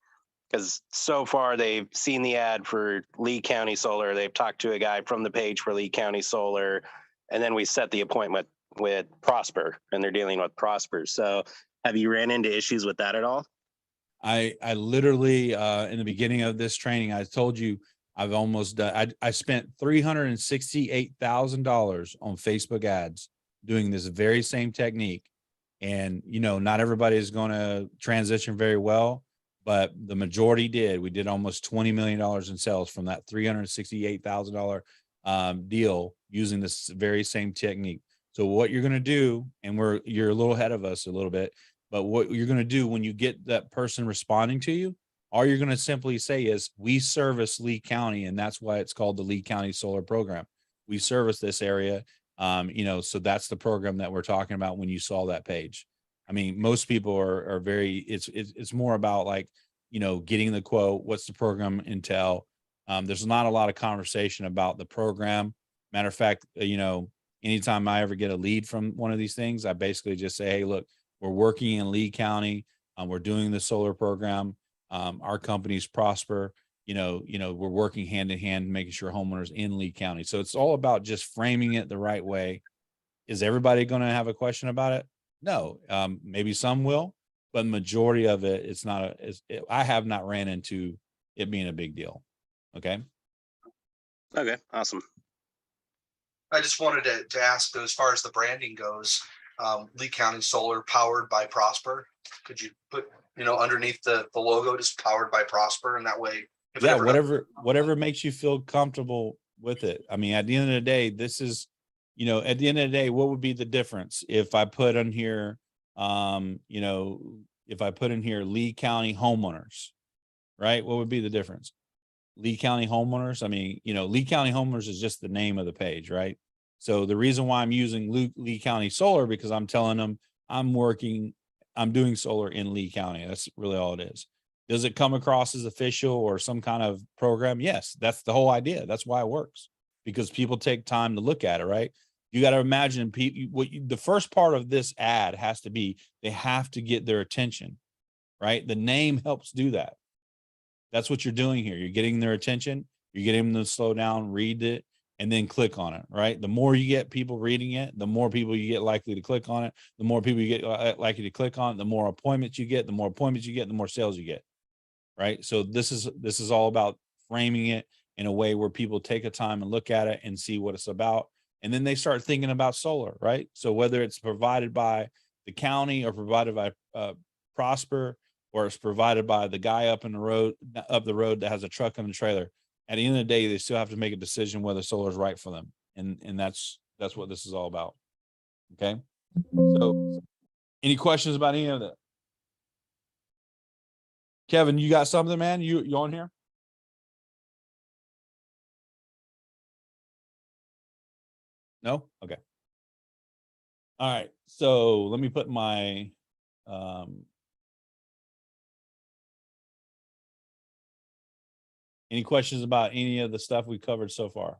Because so far they've seen the ad for Lee County Solar, they've talked to a guy from the page for Lee County Solar, and then we set the appointment with Prosper, and they're dealing with Prosper. So have you ran into issues with that at all? I literally in the beginning of this training, I told you I've almost done. I spent $368,000 on Facebook ads doing this very same technique, and not everybody is going to transition very well, but the majority did. We did almost $20 million in sales from that $368,000 deal using this very same technique. So what you're going to do, and you're a little ahead of us a little bit, but what you're going to do when you get that person responding to you, all you're going to simply say is, we service Lee County, and that's why it's called the Lee County Solar Program. We service this area. So that's the program that we're talking about when you saw that page. I mean, most people are very, it's more about like, getting the quote, what's the program entail? There's not a lot of conversation about the program. Matter of fact, anytime I ever get a lead from one of these things, I basically just say, hey, look, we're working in Lee County. We're doing the solar program. Our company's Prosper. We're working hand in hand, making sure homeowners in Lee County. So it's all about just framing it the right way. Is everybody going to have a question about it? No. Maybe some will, but the majority of it, it's not. I have not ran into it being a big deal. Okay. Okay, awesome. I just wanted to ask, as far as the branding goes, Lee County Solar powered by Prosper. Could you put, underneath the logo, just powered by Prosper, and that way, if it Yeah, ever- whatever makes you feel comfortable with it. I mean, at the end of the day, this is, at the end of the day, what would be the difference if I put on here, if I put in here Lee County homeowners, right? What would be the difference? Lee County homeowners. I mean, Lee County homeowners is just the name of the page, right? So the reason why I'm using Lee County Solar, because I'm telling them I'm doing solar in Lee County. That's really all it is. Does it come across as official or some kind of program? Yes, that's the whole idea. That's why it works, because people take time to look at it, right? You got to imagine the first part of this ad has to be, they have to get their attention, right? The name helps do that. That's what you're doing here. You're getting their attention. You're getting them to slow down, read it, and then click on it, right? The more you get people reading it, the more people you get likely to click on it. The more people you get likely to click on it, the more appointments you get. The more appointments you get, the more sales you get, right? So this is all about framing it in a way where people take a time and look at it and see what it's about. And then they start thinking about solar, right? So whether it's provided by the county or provided by Prosper, or it's provided by the guy up the road that has a truck and a trailer, at the end of the day, they still have to make a decision whether solar is right for them. And that's what this is all about. Okay. So any questions about any of that? Kevin, you got something, man? You on here? No? Okay. All right. So let me put my, any questions about any of the stuff we covered so far?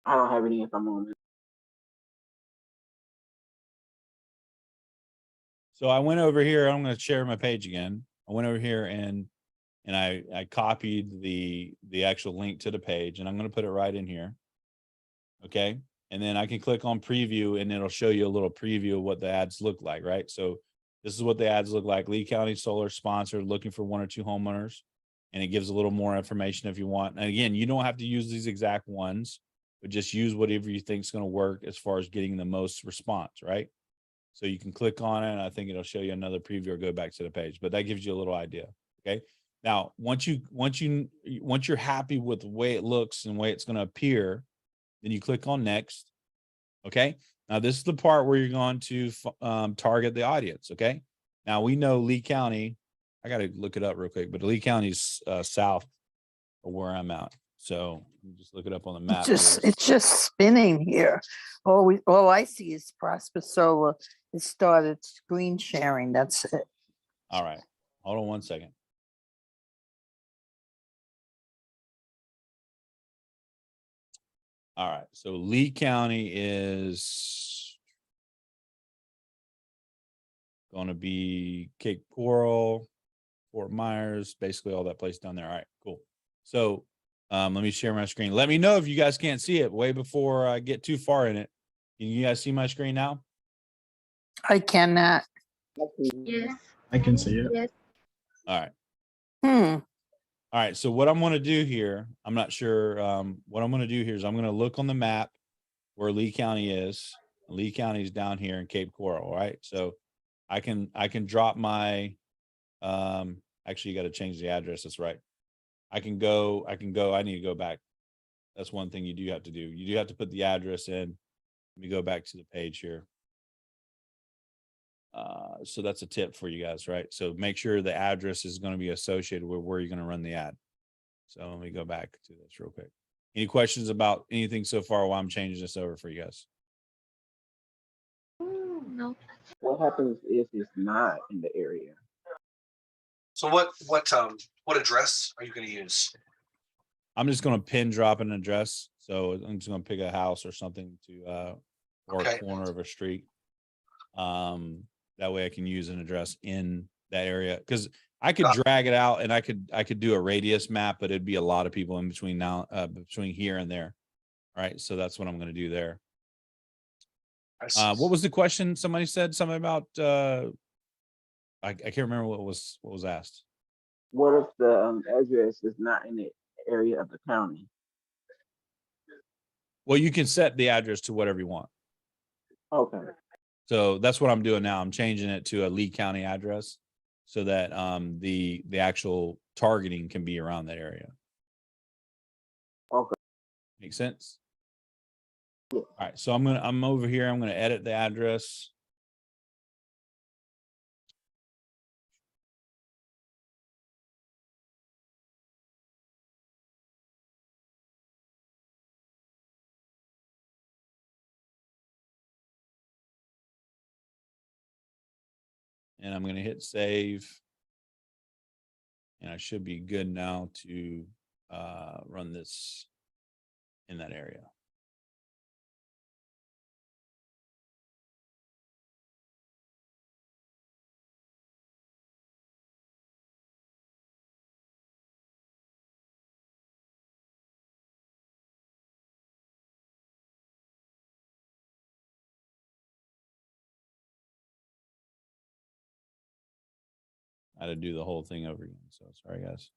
I don't have any at the moment. So I went over here. I'm going to share my page again. I went over here and I copied the actual link to the page, and I'm going to put it right in here. Okay. And then I can click on preview, and it'll show you a little preview of what the ads look like, right? So this is what the ads look like. Lee County Solar sponsored, looking for 1 or 2 homeowners. And it gives a little more information if you want. And again, you don't have to use these exact ones, but just use whatever you think is going to work as far as getting the most response, right? So you can click on it, and I think it'll show you another preview or go back to the page, but that gives you a little idea. Okay. Now, once you're happy with the way it looks and the way it's going to appear, then you click on next. Okay. Now this is the part where you're going to target the audience. Okay. Now we know Lee County, I got to look it up real quick, but Lee County's south of where I'm at. So you just look it up on the map. It's just spinning here. All I see is Prosper Solar. It started screen sharing. That's it. All right. Hold on one second. All right. So Lee County is going to be Cape Coral, Fort Myers, basically all that place down there. All right, cool. So let me share my screen. Let me know if you guys can't see it way before I get too far in it. Can you guys see my screen now? I cannot. Yes. I can see it. Yes. All right. All right. So what I'm going to do here, I'm not sure. What I'm going to do here is I'm going to look on the map where Lee County is. Lee County is down here in Cape Coral, right? So I can drop my, actually you got to change the address. That's right. I need to go back. That's one thing you do have to do. You do have to put the address in. Let me go back to the page here. So that's a tip for you guys, right? So make sure the address is going to be associated with where you're going to run the ad. So let me go back to this real quick. Any questions about anything so far while I'm changing this over for you guys? No. What happens if it's not in the area? So what address are you going to use? I'm just going to pin drop an address. So I'm just going to pick a house or something to, or Okay. a corner of a street. That way I can use an address in that area, because I could drag it out and I could do a radius map, but it'd be a lot of people in between now, between here and there. All right. So that's what I'm going to do there. What was the question? Somebody said something about, I can't remember what was asked. What if the address is not in the area of the county? Well, you can set the address to whatever you want. Okay. So that's what I'm doing now. I'm changing it to a Lee County address so that the actual targeting can be around that area. Okay. Make sense? Yeah. All right. So I'm over here. I'm gonna edit the address. And I'm going to hit save. And I should be good now to run this in that area. I had to do the whole thing over again. So sorry, guys.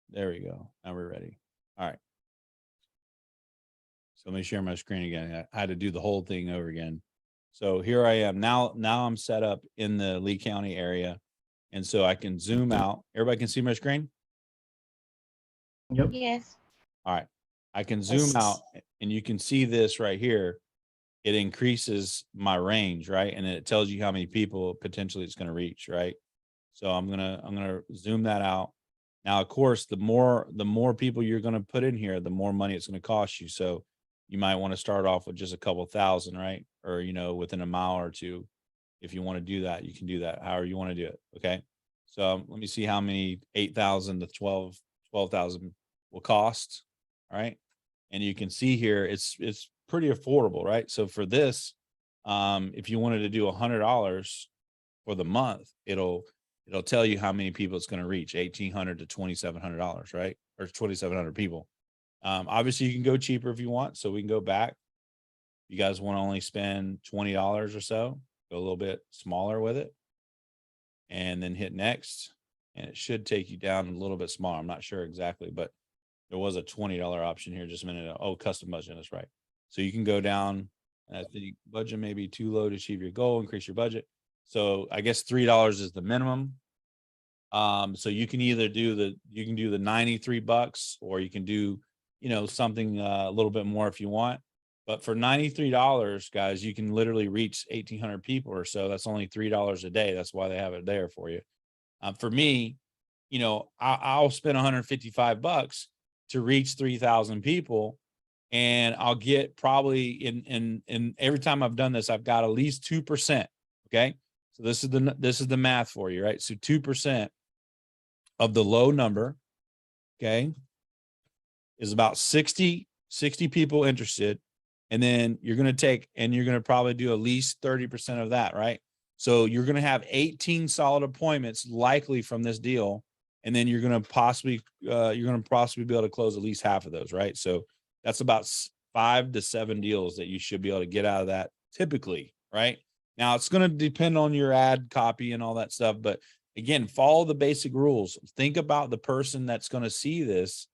There we go. Now we're ready. All right. So let me share my screen again. I had to do the whole thing over again. So here I am now. Now I'm set up in the Lee County area. And so I can zoom out. Everybody can see my screen? Yep. Yes. All right. I can zoom out and you can see this right here. It increases my range, right? And it tells you how many people potentially it's going to reach, right? So I'm going to zoom that out. Now, of course, the more people you're going to put in here, the more money it's going to cost you. So you might want to start off with just a couple thousand, right? Or, within a mile or two. If you want to do that, you can do that however you want to do it. Okay. So let me see how many 8,000 to 12,000 will cost. All right. And you can see here, it's pretty affordable, right? So for this, if you wanted to do $100 for the month, it'll tell you how many people it's going to reach, $1,800 to $2,700, right? Or 2,700 people. Obviously you can go cheaper if you want. So we can go back. You guys want to only spend $20 or so, go a little bit smaller with it and then hit next. And it should take you down a little bit smaller. I'm not sure exactly, but there was a $20 option here just a minute ago. Oh, custom budget. That's right. So you can go down. I think budget may be too low to achieve your goal, increase your budget. So I guess $3 is the minimum. So you can either do the $93 or you can do, something a little bit more if you want. But for $93, guys, you can literally reach 1,800 people or so. That's only $3 a day. That's why they have it there for you. For me, I'll spend $155 to reach 3,000 people. And I'll get probably in every time I've done this, I've got at least 2%. Okay. So this is the math for you, right? So 2% of the low number, okay, is about 60 people interested. And then you're going to probably do at least 30% of that, right? So you're going to have 18 solid appointments likely from this deal. And then you're going to possibly be able to close at least half of those, right? So that's about 5 to 7 deals that you should be able to get out of that typically, right? Now it's going to depend on your ad copy and all that stuff, but again, follow the basic rules. Think about the person that's going to see this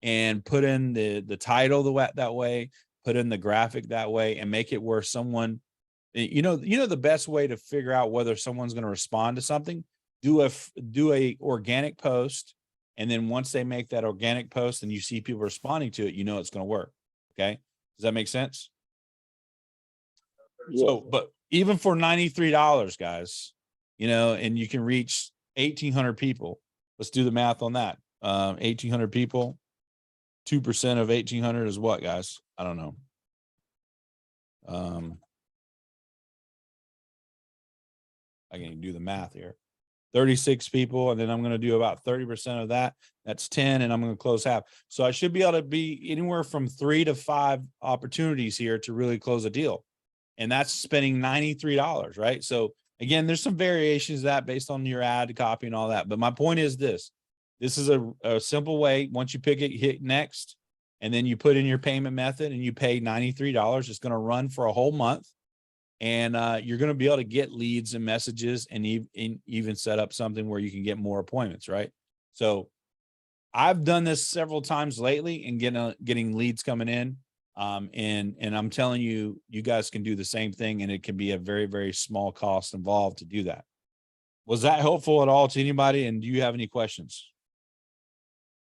and put in the title that way, put in the graphic that way, and make it where someone, the best way to figure out whether someone's going to respond to something, do a organic post. And then once they make that organic post and you see people responding to it, it's going to work. Okay. Does that make sense? Yes. So, but even for $93, guys, and you can reach 1,800 people. Let's do the math on that. 1,800 people, 2% of 1,800 is what, guys? I don't know. I can do the math here. 36 people, and then I'm going to do about 30% of that. That's 10, and I'm going to close half. So I should be able to be anywhere from 3 to 5 opportunities here to really close a deal. And that's spending $93, right? So again, there's some variations of that based on your ad copy and all that. But my point is this is a simple way. Once you pick it, hit next, and then you put in your payment method and you pay $93. It's going to run for a whole month. And you're going to be able to get leads and messages and even set up something where you can get more appointments, right? So I've done this several times lately and getting leads coming in. And I'm telling you, you guys can do the same thing, and it can be a very, very small cost involved to do that. Was that helpful at all to anybody? And do you have any questions?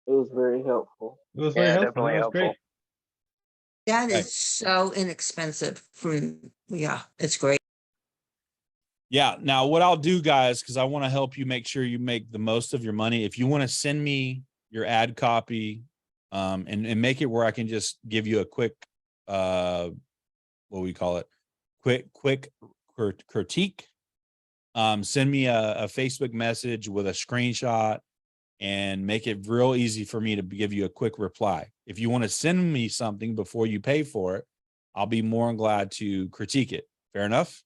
It was very helpful. It was very helpful. definitely That was helpful. great. That Right. is so inexpensive yeah, it's great. Yeah. Now what I'll do, guys, because I want to help you make sure you make the most of your money. If you want to send me your ad copy, and make it where I can just give you a quick, what we call it, quick critique. Send me a Facebook message with a screenshot and make it real easy for me to give you a quick reply. If you want to send me something before you pay for it, I'll be more than glad to critique it. Fair enough?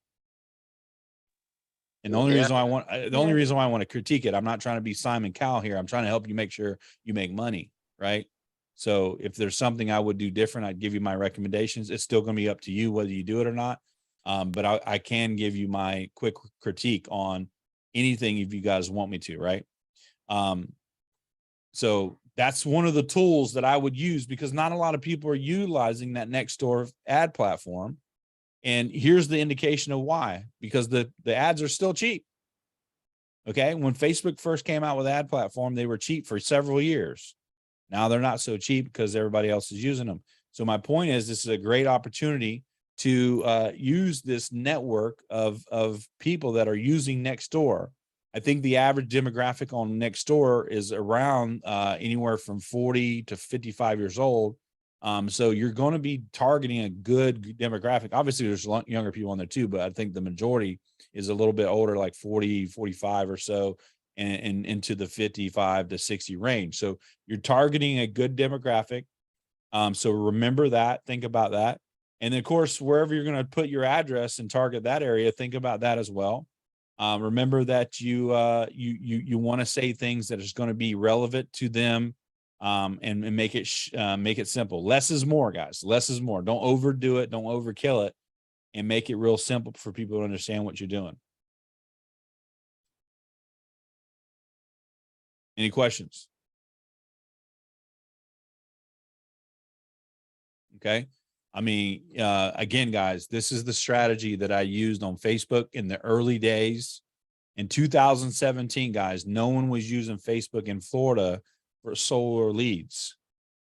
And the only reason I want, why I want to critique it, I'm not trying to be Simon Cowell here. I'm trying to help you make sure you make money, right? So if there's something I would do different, I'd give you my recommendations. It's still going to be up to you whether you do it or not. But I can give you my quick critique on anything if you guys want me to, right? So that's one of the tools that I would use, because not a lot of people are utilizing that Nextdoor ad platform. And here's the indication of why, because the ads are still cheap. Okay. When Facebook first came out with ad platform, they were cheap for several years. Now they're not so cheap because everybody else is using them. So my point is, this is a great opportunity to use this network of people that are using Nextdoor. I think the average demographic on Nextdoor is around anywhere from 40 to 55 years old. So you're going to be targeting a good demographic. Obviously, there's younger people on there too, but I think the majority is a little bit older, like 40, 45 or so, and into the 55 to 60 range. So you're targeting a good demographic. So remember that, think about that. And then, of course, wherever you're going to put your address and target that area, think about that as well. Remember that you want to say things that is going to be relevant to them, and make it simple. Less is more, guys. Less is more. Don't overdo it. Don't overkill it, and make it real simple for people to understand what you're doing. Any questions? Okay. I mean, again, guys, this is the strategy that I used on Facebook in the early days. In 2017, guys, no one was using Facebook in Florida for solar leads.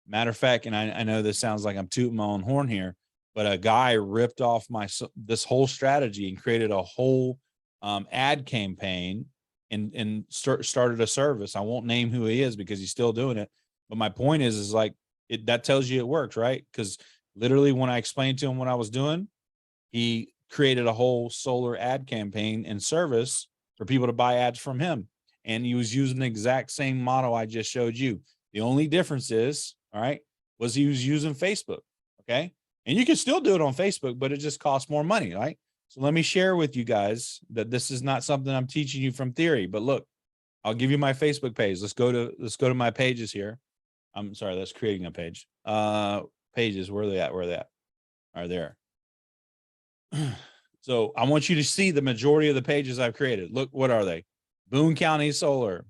Matter of fact, and I know this sounds like I'm tooting my own horn here, but a guy ripped off this whole strategy and created a whole ad campaign and started a service. I won't name who he is because he's still doing it. But my point is like, that tells you it works, right? Because literally when I explained to him what I was doing, he created a whole solar ad campaign and service for people to buy ads from him. And he was using the exact same model I just showed you. The only difference is, all right, was he was using Facebook. Okay. And you can still do it on Facebook, but it just costs more money, right? So let me share with you guys that this is not something I'm teaching you from theory, but look, I'll give you my Facebook page. Let's go to my pages here. I'm sorry, that's creating a page. Pages, where are they at? Where are they at? Are there. So I want you to see the majority of the pages I've created. Look, what are they? Boone County Solar,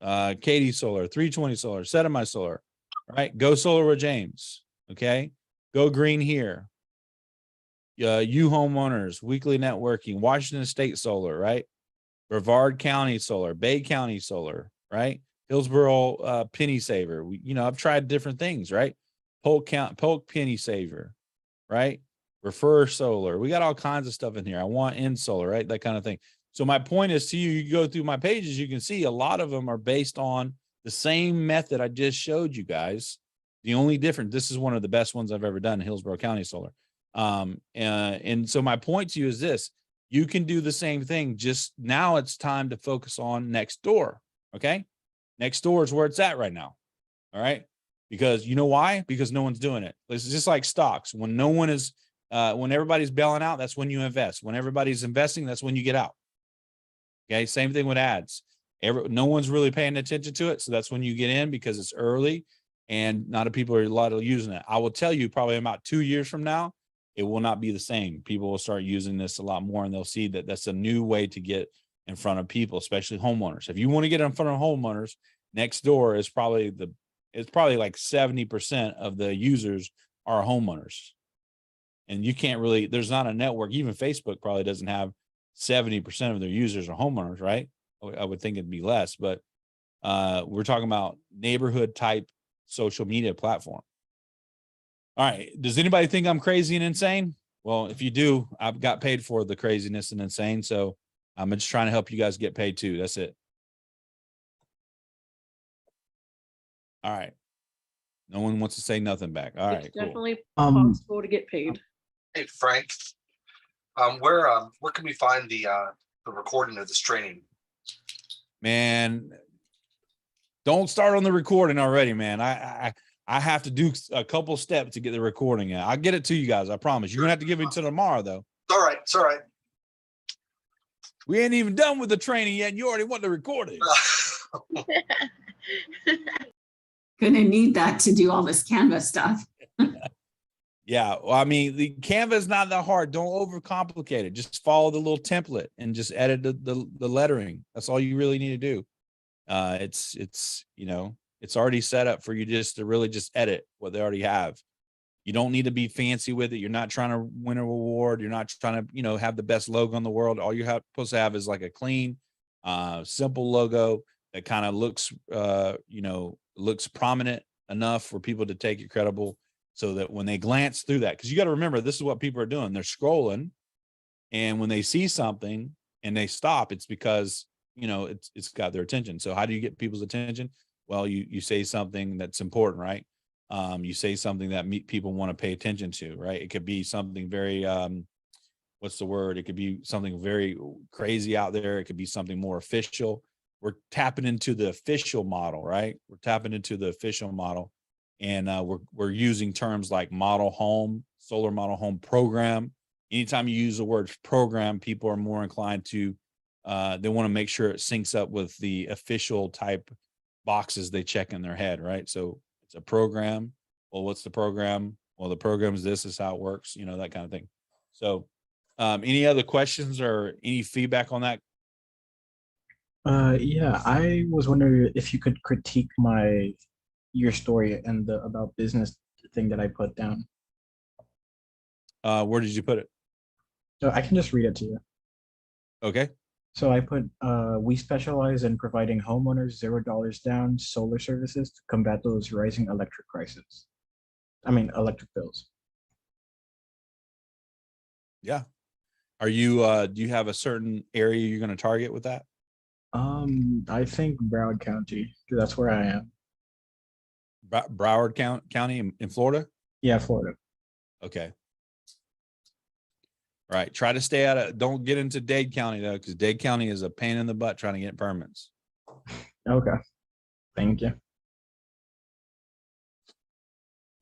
Katy Solar, 320 Solar, Sedemi Solar, right? Go Solar with James, okay? Go Green here. You Homeowners, Weekly Networking, Washington State Solar, right? Brevard County Solar, Bay County Solar, right? Hillsboro Penny Saver. I've tried different things, right? Polk Penny Saver, right? Refer Solar. We got all kinds of stuff in here. I want in solar, right? That kind of thing. So my point is to you, you go through my pages, you can see a lot of them are based on the same method I just showed you guys. The only difference, this is one of the best ones I've ever done, Hillsborough County Solar. And so my point to you is this: you can do the same thing. Just now it's time to focus on Nextdoor. Okay. Nextdoor is where it's at right now. All right. Because you know why? Because no one's doing it. It's just like stocks. When no one is, when everybody's bailing out, that's when you invest. When everybody's investing, that's when you get out. Okay. Same thing with ads. No one's really paying attention to it. So that's when you get in because it's early and not a people are a lot of using it. I will tell you probably about 2 years from now, it will not be the same. People will start using this a lot more and they'll see that that's a new way to get in front of people, especially homeowners. If you want to get in front of homeowners, Nextdoor is probably it's probably like 70% of the users are homeowners. And you can't really, there's not a network. Even Facebook probably doesn't have 70% of their users are homeowners, right? I would think it'd be less, but we're talking about neighborhood type social media platform. All right. Does anybody think I'm crazy and insane? Well, if you do, I've got paid for the craziness and insane. So I'm just trying to help you guys get paid too. That's it. All right. No one wants to say nothing back. All right. It's Cool. definitely possible to get paid. Hey, Frank, where can we find the recording of this training? Man, don't start on the recording already, man. I have to do a couple steps to get the recording out. I'll get it to you guys. I promise. You're gonna have to give it until tomorrow, though. It's all right. It's all right. We ain't even done with the training yet, and you already want the recording. Gonna need that to do all this Canva stuff. Yeah, well, I mean, the Canva is not that hard. Don't overcomplicate it. Just follow the little template and just edit the lettering. That's all you really need to do. It's it's already set up for you just to really just edit what they already have. You don't need to be fancy with it. You're not trying to win a reward. You're not trying to, have the best logo in the world. All you're supposed to have is like a clean, simple logo that kind of looks, looks prominent enough for people to take it credible. So that when they glance through that, because you got to remember, this is what people are doing. They're scrolling. And when they see something and they stop, it's because, it's got their attention. So how do you get people's attention? Well, you say something that's important, right? You say something that people want to pay attention to, right? It could be something very, what's the word? It could be something very crazy out there. It could be something more official. We're tapping into the official model, right? We're tapping into the official model. And we're using terms like model home, solar model home program. Anytime you use the word program, people are more inclined to, they want to make sure it syncs up with the official type boxes they check in their head, right? So it's a program. Well, what's the program? Well, the program is this is how it works, that kind of thing. So any other questions or any feedback on that? Yeah, I was wondering if you could critique your story and the about business thing that I put down. Where did you put it? So I can just read it to you. Okay. So I put, we specialize in providing homeowners $0 down solar services to combat those rising electric bills. Yeah. Are you, do you have a certain area you're going to target with that? I think Broward County, 'cause that's where I am. Broward County in Florida? Yeah, Florida. Okay. Right. Try to stay out of, don't get into Dade County though, because Dade County is a pain in the butt trying to get permits. Okay. Thank you.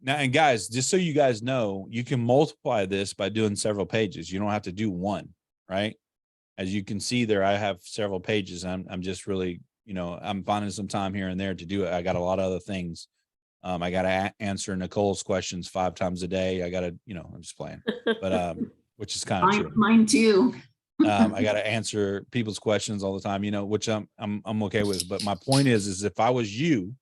Now, and guys, just so you guys know, you can multiply this by doing several pages. You don't have to do one, right? As you can see there, I have several pages. I'm just really, I'm finding some time here and there to do it. I got a lot of other things. I got to answer Nicole's questions 5 times a day. I got to, I'm just playing, but, which is kind of true. Mine too. I got to answer people's questions all the time, you know, which I'm okay with. But my point is if I was you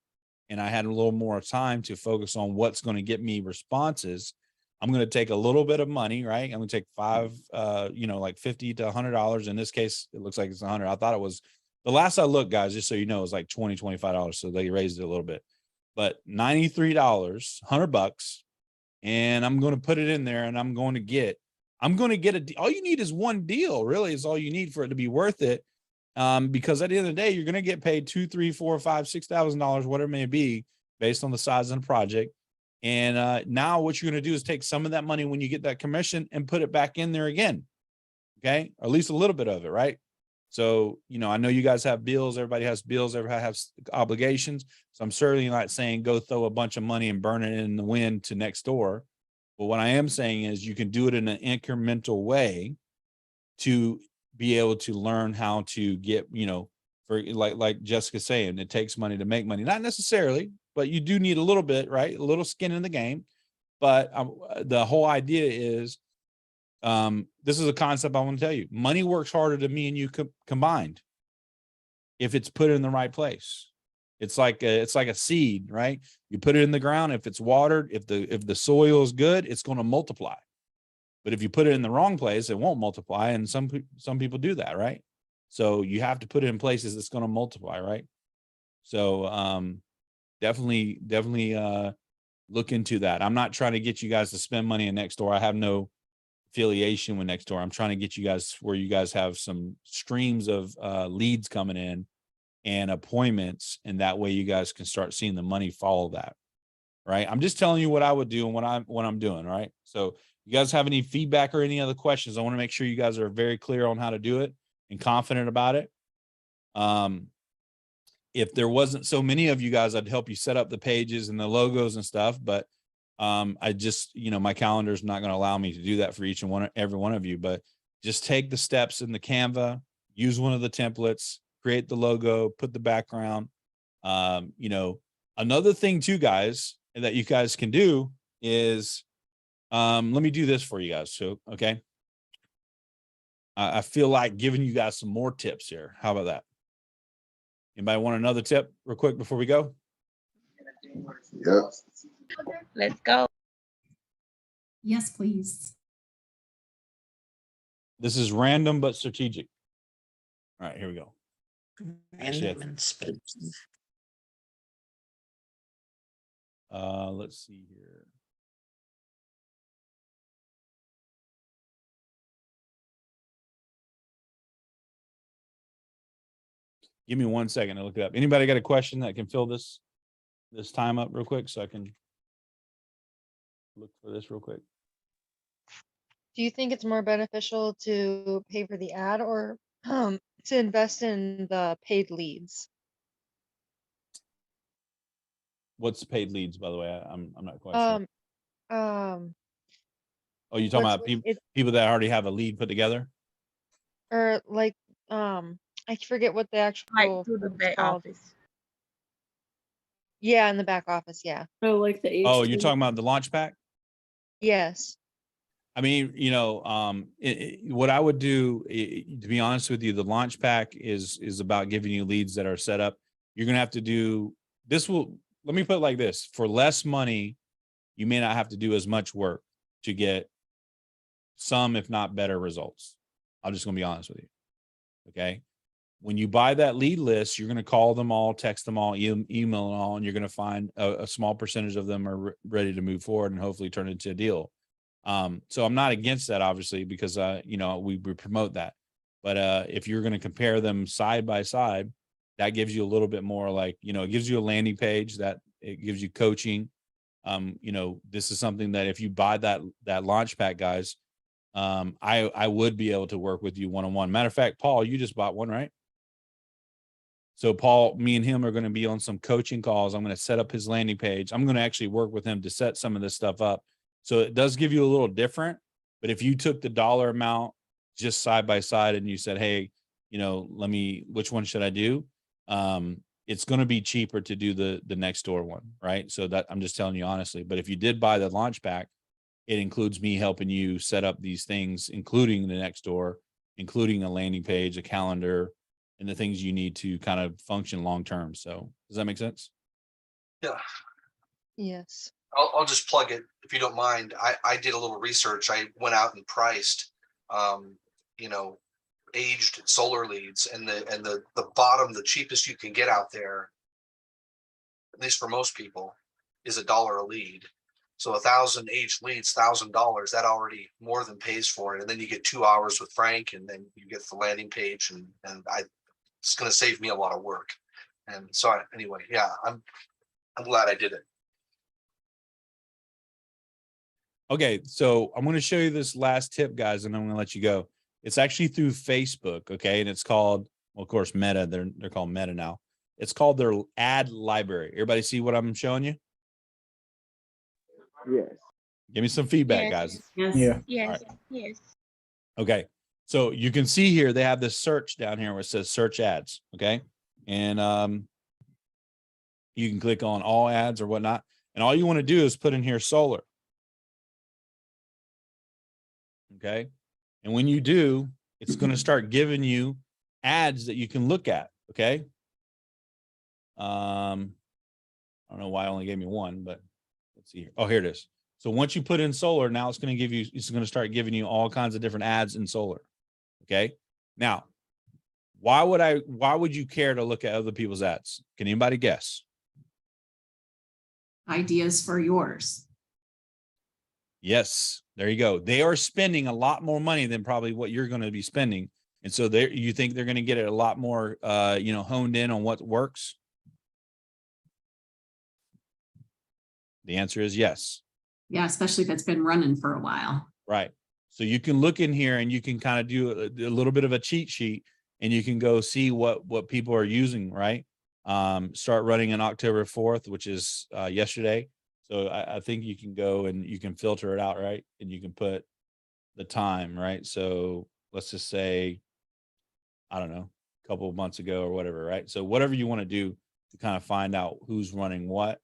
and I had a little more time to focus on what's going to get me responses, I'm going to take a little bit of money, right? I'm going to take like $50 to $100. In this case, it looks like it's 100. I thought it was, the last I looked, guys, just so you know, it was like $20, $25. So they raised it a little bit, but $93, $100. And I'm going to put it in there and I'm going to get all you need is one deal, really, is all you need for it to be worth it. Because at the end of the day, you're going to get paid $2,000, $3,000, $4,000, $5,000, $6,000, whatever it may be, based on the size of the project. And now what you're going to do is take some of that money when you get that commission and put it back in there again. Okay. Or at least a little bit of it. Right. So, you know, I know you guys have bills. Everybody has bills. Everybody has obligations. So I'm certainly not saying go throw a bunch of money and burn it in the wind to next door. But what I am saying is you can do it in an incremental way to be able to learn how to get, you know, for like Jessica's saying, it takes money to make money. Not necessarily, but you do need a little bit, right? A little skin in the game. But the whole idea is, this is a concept I want to tell you. Money works harder than me and you combined if it's put in the right place. It's like a seed, right? You put it in the ground. If it's watered, if the soil is good, it's going to multiply. But if you put it in the wrong place, it won't multiply. And some people do that, right? So you have to put it in places that's going to multiply, right? So definitely look into that. I'm not trying to get you guys to spend money in Nextdoor. I have no affiliation with Nextdoor. I'm trying to get you guys where you guys have some streams of leads coming in and appointments, and that way you guys can start seeing the money follow that, right? I'm just telling you what I would do and what I'm doing, right? So you guys have any feedback or any other questions? I want to make sure you guys are very clear on how to do it and confident about it. If there wasn't so many of you guys, I'd help you set up the pages and the logos and stuff, but I just, you know, my calendar is not going to allow me to do that for every one of you, but just take the steps in the Canva, use one of the templates, create the logo, put the background. You know, another thing too, guys, that you guys can do is, let me do this for you guys. So, okay. I feel like giving you guys some more tips here. How about that? Anybody want another tip real quick before we go? Yeah. Let's go. Yes, please. This is random but strategic. All right, here we go. Random and spooky. Let's see here. Give me 1 second to look it up. Anybody got a question that can fill this time up real quick so I can look for this real quick? Do you think it's more beneficial to pay for the ad or to invest in the paid leads? What's paid leads, by the way? I'm not quite sure. Oh, you're talking about people that already have a lead put together? Or like, I forget what the actual Like through the back office. Yeah, in the back office, yeah. Oh, like the Oh, you're talking about the launch pack? Yes. I mean, you know, what I would do, to be honest with you, the launch pack is about giving you leads that are set up. You're going to have to do this. Let me put it like this: for less money, you may not have to do as much work to get some, if not better, results. I'm just going to be honest with you. Okay. When you buy that lead list, you're going to call them all, text them all, email them all, and you're going to find a small percentage of them are ready to move forward and hopefully turn into a deal. So I'm not against that, obviously, because, you know, we promote that. But if you're going to compare them side by side, that gives you a little bit more, like, you know, it gives you a landing page, that it gives you coaching. You know, this is something that if you buy that launch pack, guys, I would be able to work with you one-on-one. Matter of fact, Paul, you just bought one, right? So Paul, me and him are going to be on some coaching calls. I'm going to set up his landing page. I'm going to actually work with him to set some of this stuff up. So it does give you a little different, but if you took the dollar amount just side by side and you said, hey, you know, which one should I do? It's going to be cheaper to do the Nextdoor one, right? So that, I'm just telling you honestly, but if you did buy the launch pack, it includes me helping you set up these things, including the Nextdoor, including a landing page, a calendar, and the things you need to kind of function long term. So does that make sense? Yeah. Yes. I'll just plug it if you don't mind. I did a little research. I went out and priced, you know, aged solar leads, and the bottom, the cheapest you can get out there, at least for most people, is $1 a lead. So 1,000 aged leads, $1,000, that already more than pays for it. And then you get 2 hours with Frank, and then you get the landing page, and it's going to save me a lot of work. And so anyway, yeah, I'm glad I did it. Okay, so I'm going to show you this last tip, guys, and I'm going to let you go. It's actually through Facebook, okay, and it's called, well, of course, Meta. They're called Meta now. It's called their ad library. Everybody see what I'm showing you? Yes. Give me some feedback, Yes. guys. Yes. Yeah. Yes, All yes. Okay, so you can see here they have this search down here where it says search ads, okay, and you can click on all ads or whatnot, and all you want to do is put in here solar. Okay. And when you do, it's going to start giving you ads that you can look at. Okay. I don't know why I only gave me one, but let's see here. Oh, here it is. So once you put in solar, now it's going to start giving you all kinds of different ads in solar. Okay. Now, why would you care to look at other people's ads? Can anybody guess? Ideas for yours. Yes, there you go. They are spending a lot more money than probably what you're going to be spending. And so you think they're going to get it a lot more, honed in on what works? The answer is yes. Yeah, especially if it's been running for a while. Right. So you can look in here and you can kind of do a little bit of a cheat sheet, and you can go see what people are using, right? Start running on October 4th, which is yesterday. So I think you can go and you can filter it out, right? And you can put the time, right? So let's just say, I don't know, a couple of months ago or whatever, right? So whatever you want to do to kind of find out who's running what,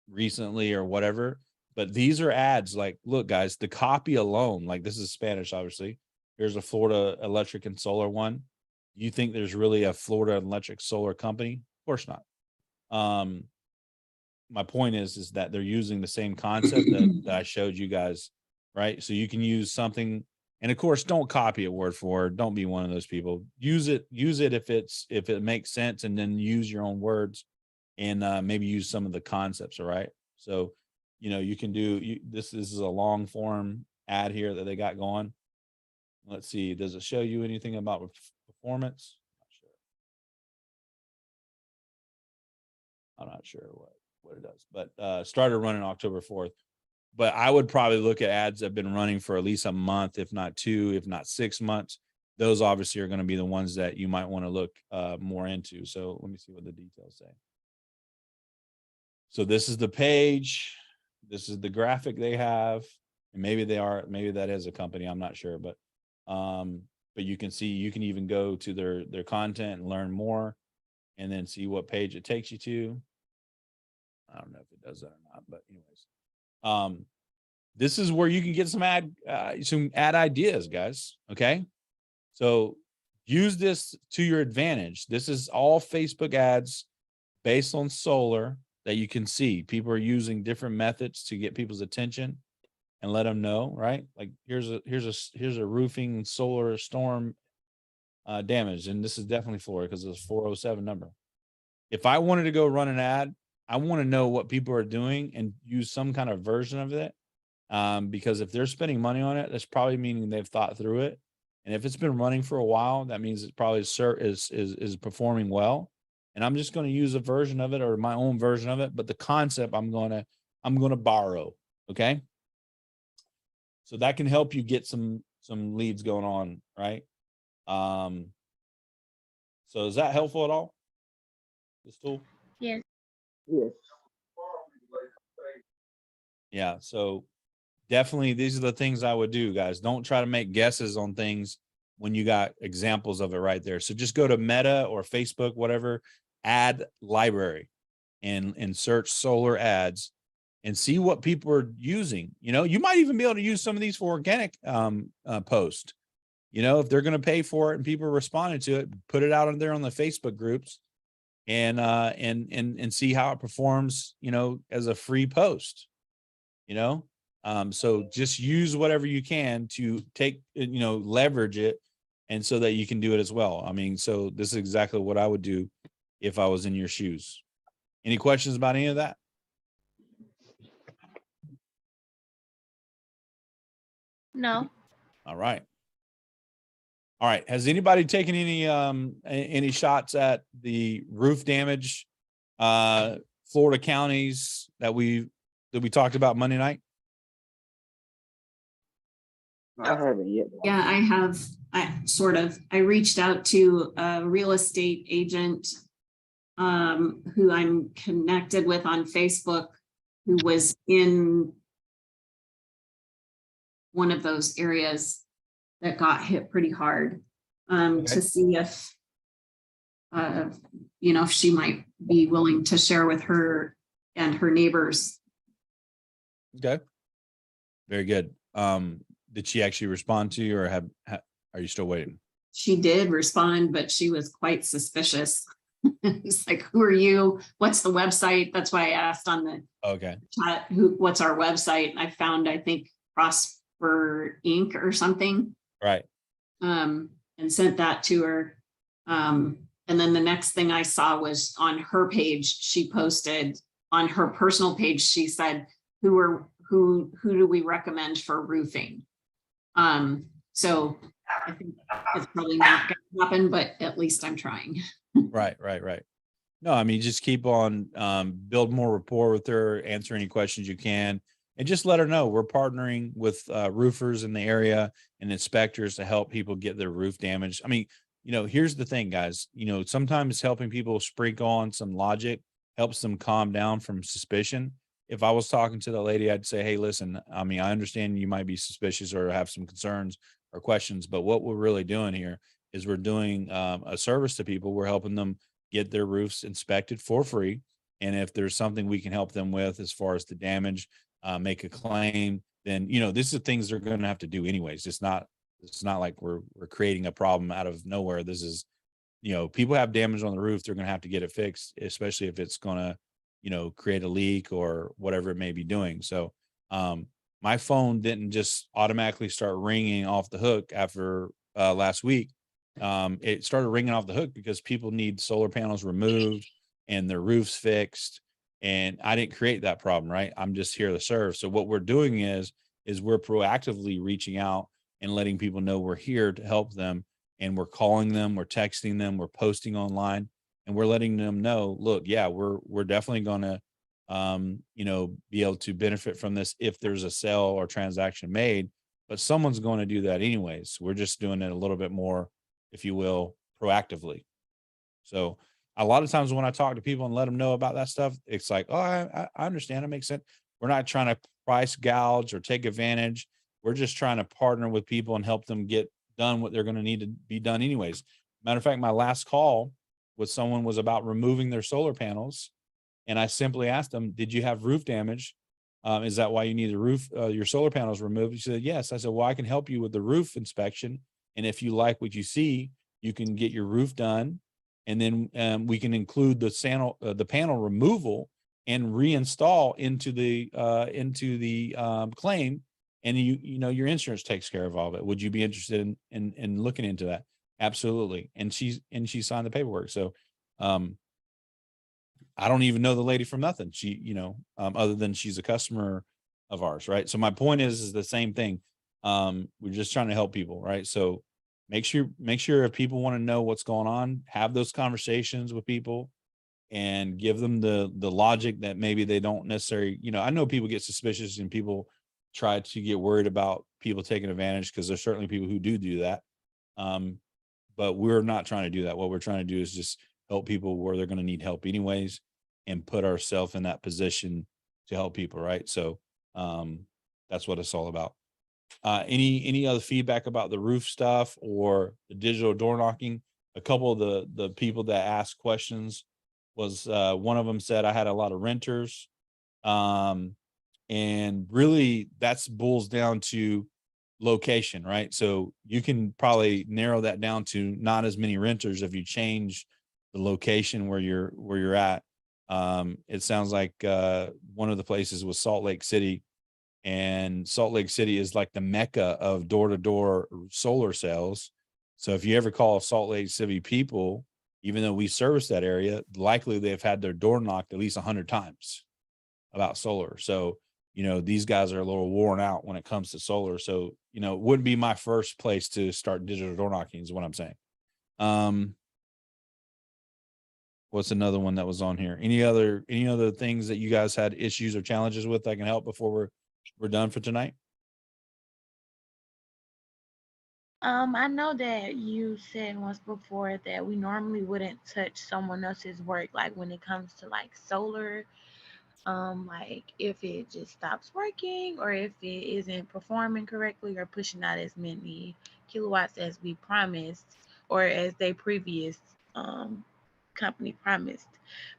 recently or whatever. But these are ads. Like, look, guys, the copy alone, like this is Spanish, obviously. Here's a Florida Electric and Solar one. You think there's really a Florida Electric Solar company? Of course not. My point is that they're using the same concept that I showed you guys, right? So you can use something, and of course, don't copy it word for word. Don't be one of those people. Use it if it makes sense, and then use your own words, and maybe use some of the concepts. All right. So, you can do this. This is a long form ad here that they got going. Let's see. Does it show you anything about performance? I'm not sure what it does, but started running October 4th. But I would probably look at ads that have been running for at least a month, if not 2, if not 6 months. Those obviously are going to be the ones that you might want to look more into. So let me see what the details say. So this is the page. This is the graphic they have. And maybe that is a company. I'm not sure, but you can see, you can even go to their content and learn more, and then see what page it takes you to. I don't know if it does that or not, but anyways, this is where you can get some ad ideas, guys. Okay. So use this to your advantage. This is all Facebook ads based on solar that you can see. People are using different methods to get people's attention and let them know, right? Like here's a roofing solar storm damage. And this is definitely Florida because it's a 407 number. If I wanted to go run an ad, I want to know what people are doing and use some kind of version of it. Because if they're spending money on it, that's probably meaning they've thought through it. And if it's been running for a while, that means it probably is performing well. And I'm just going to use a version of it or my own version of it. But the concept I'm going to borrow. Okay. So that can help you get some leads going on, right? So is that helpful at all? This tool? Yes. Yes. Yeah. So definitely these are the things I would do, guys. Don't try to make guesses on things when you got examples of it right there. So just go to Meta or Facebook, whatever, ad library, and search solar ads. and see what people are using. You know, you might even be able to use some of these for organic posts. You know, if they're going to pay for it and people are responding to it, put it out on there on the Facebook groups and see how it performs, you know, as a free post, you know. So just use whatever you can to take, you know, leverage it, and so that you can do it as well. I mean, so this is exactly what I would do if I was in your shoes. Any questions about any of that? No. All right. All right. Has anybody taken any shots at the roof damage, Florida counties that we talked about Monday night? I haven't yet. Yeah, I have. I reached out to a real estate agent who I'm connected with on Facebook, who was in one of those areas that got hit pretty hard, to see if, you know, if she might be willing to share with her and her neighbors. Okay. Very good. Did she actually respond to you, or are you still waiting? She did respond, but she was quite suspicious. It's like, who are you? What's the website? That's why I asked on the Okay. chat, what's our website? I found, I think, Prosper Inc. or something. Right. And sent that to her. And then the next thing I saw was on her page, she posted on her personal page, she said, who do we recommend for roofing? So I think it's probably not gonna happen, but at least I'm trying. Right. No, I mean, just keep on, build more rapport with her, answer any questions you can, and just let her know we're partnering with roofers in the area and inspectors to help people get their roof damaged. I mean, you know, here's the thing, guys, you know, sometimes helping people sprinkle on some logic helps them calm down from suspicion. If I was talking to the lady, I'd say, hey, listen, I mean, I understand you might be suspicious or have some concerns or questions, but what we're really doing here is we're doing a service to people. We're helping them get their roofs inspected for free. And if there's something we can help them with as far as the damage, make a claim, then, you know, this is things they're going to have to do anyways. It's not like we're creating a problem out of nowhere. This is, you know, people have damage on the roof. They're going to have to get it fixed, especially if it's going to, you know, create a leak or whatever it may be doing. So, my phone didn't just automatically start ringing off the hook after last week. It started ringing off the hook because people need solar panels removed and their roofs fixed. And I didn't create that problem, right? I'm just here to serve. So what we're doing is we're proactively reaching out and letting people know we're here to help them. And we're calling them, we're texting them, we're posting online, and we're letting them know, look, yeah, we're definitely going to, you know, be able to benefit from this if there's a sale or transaction made, but someone's going to do that anyways. We're just doing it a little bit more, if you will, proactively. So a lot of times when I talk to people and let them know about that stuff, it's like, oh, I understand. It makes sense. We're not trying to price gouge or take advantage. We're just trying to partner with people and help them get done what they're going to need to be done anyways. Matter of fact, my last call with someone was about removing their solar panels. And I simply asked them, did you have roof damage? Is that why you need the roof, your solar panels removed? She said, yes. I said, well, I can help you with the roof inspection. And if you like what you see, you can get your roof done. And then we can include the panel removal and reinstall into the claim. And you know, your insurance takes care of all of it. Would you be interested in looking into that? Absolutely. And she signed the paperwork. So, I don't even know the lady from nothing. She, you know, other than she's a customer of ours. Right. So my point is the same thing. We're just trying to help people. Right. So make sure if people want to know what's going on, have those conversations with people and give them the logic that maybe they don't necessarily, you know, I know people get suspicious and people try to get worried about people taking advantage, because there's certainly people who do that. But we're not trying to do that. What we're trying to do is just help people where they're going to need help anyways, and put ourselves in that position to help people. Right. So, that's what it's all about. Any other feedback about the roof stuff or the digital door knocking? A couple of the people that asked questions was, one of them said, I had a lot of renters. And really that's boils down to location, right? So you can probably narrow that down to not as many renters if you change the location where you're at. It sounds like one of the places was Salt Lake City, and Salt Lake City is like the mecca of door-to-door solar sales. So if you ever call Salt Lake City people, even though we service that area, likely they've had their door knocked at least 100 times about solar. So, you know, these guys are a little worn out when it comes to solar. So, you know, it wouldn't be my first place to start digital door knocking is what I'm saying. What's another one that was on here? Any other things that you guys had issues or challenges with that can help before we're done for tonight? I know that you said once before that we normally wouldn't touch someone else's work, like when it comes to like solar, like if it just stops working or if it isn't performing correctly or pushing out as many kilowatts as we promised or as they previous company promised.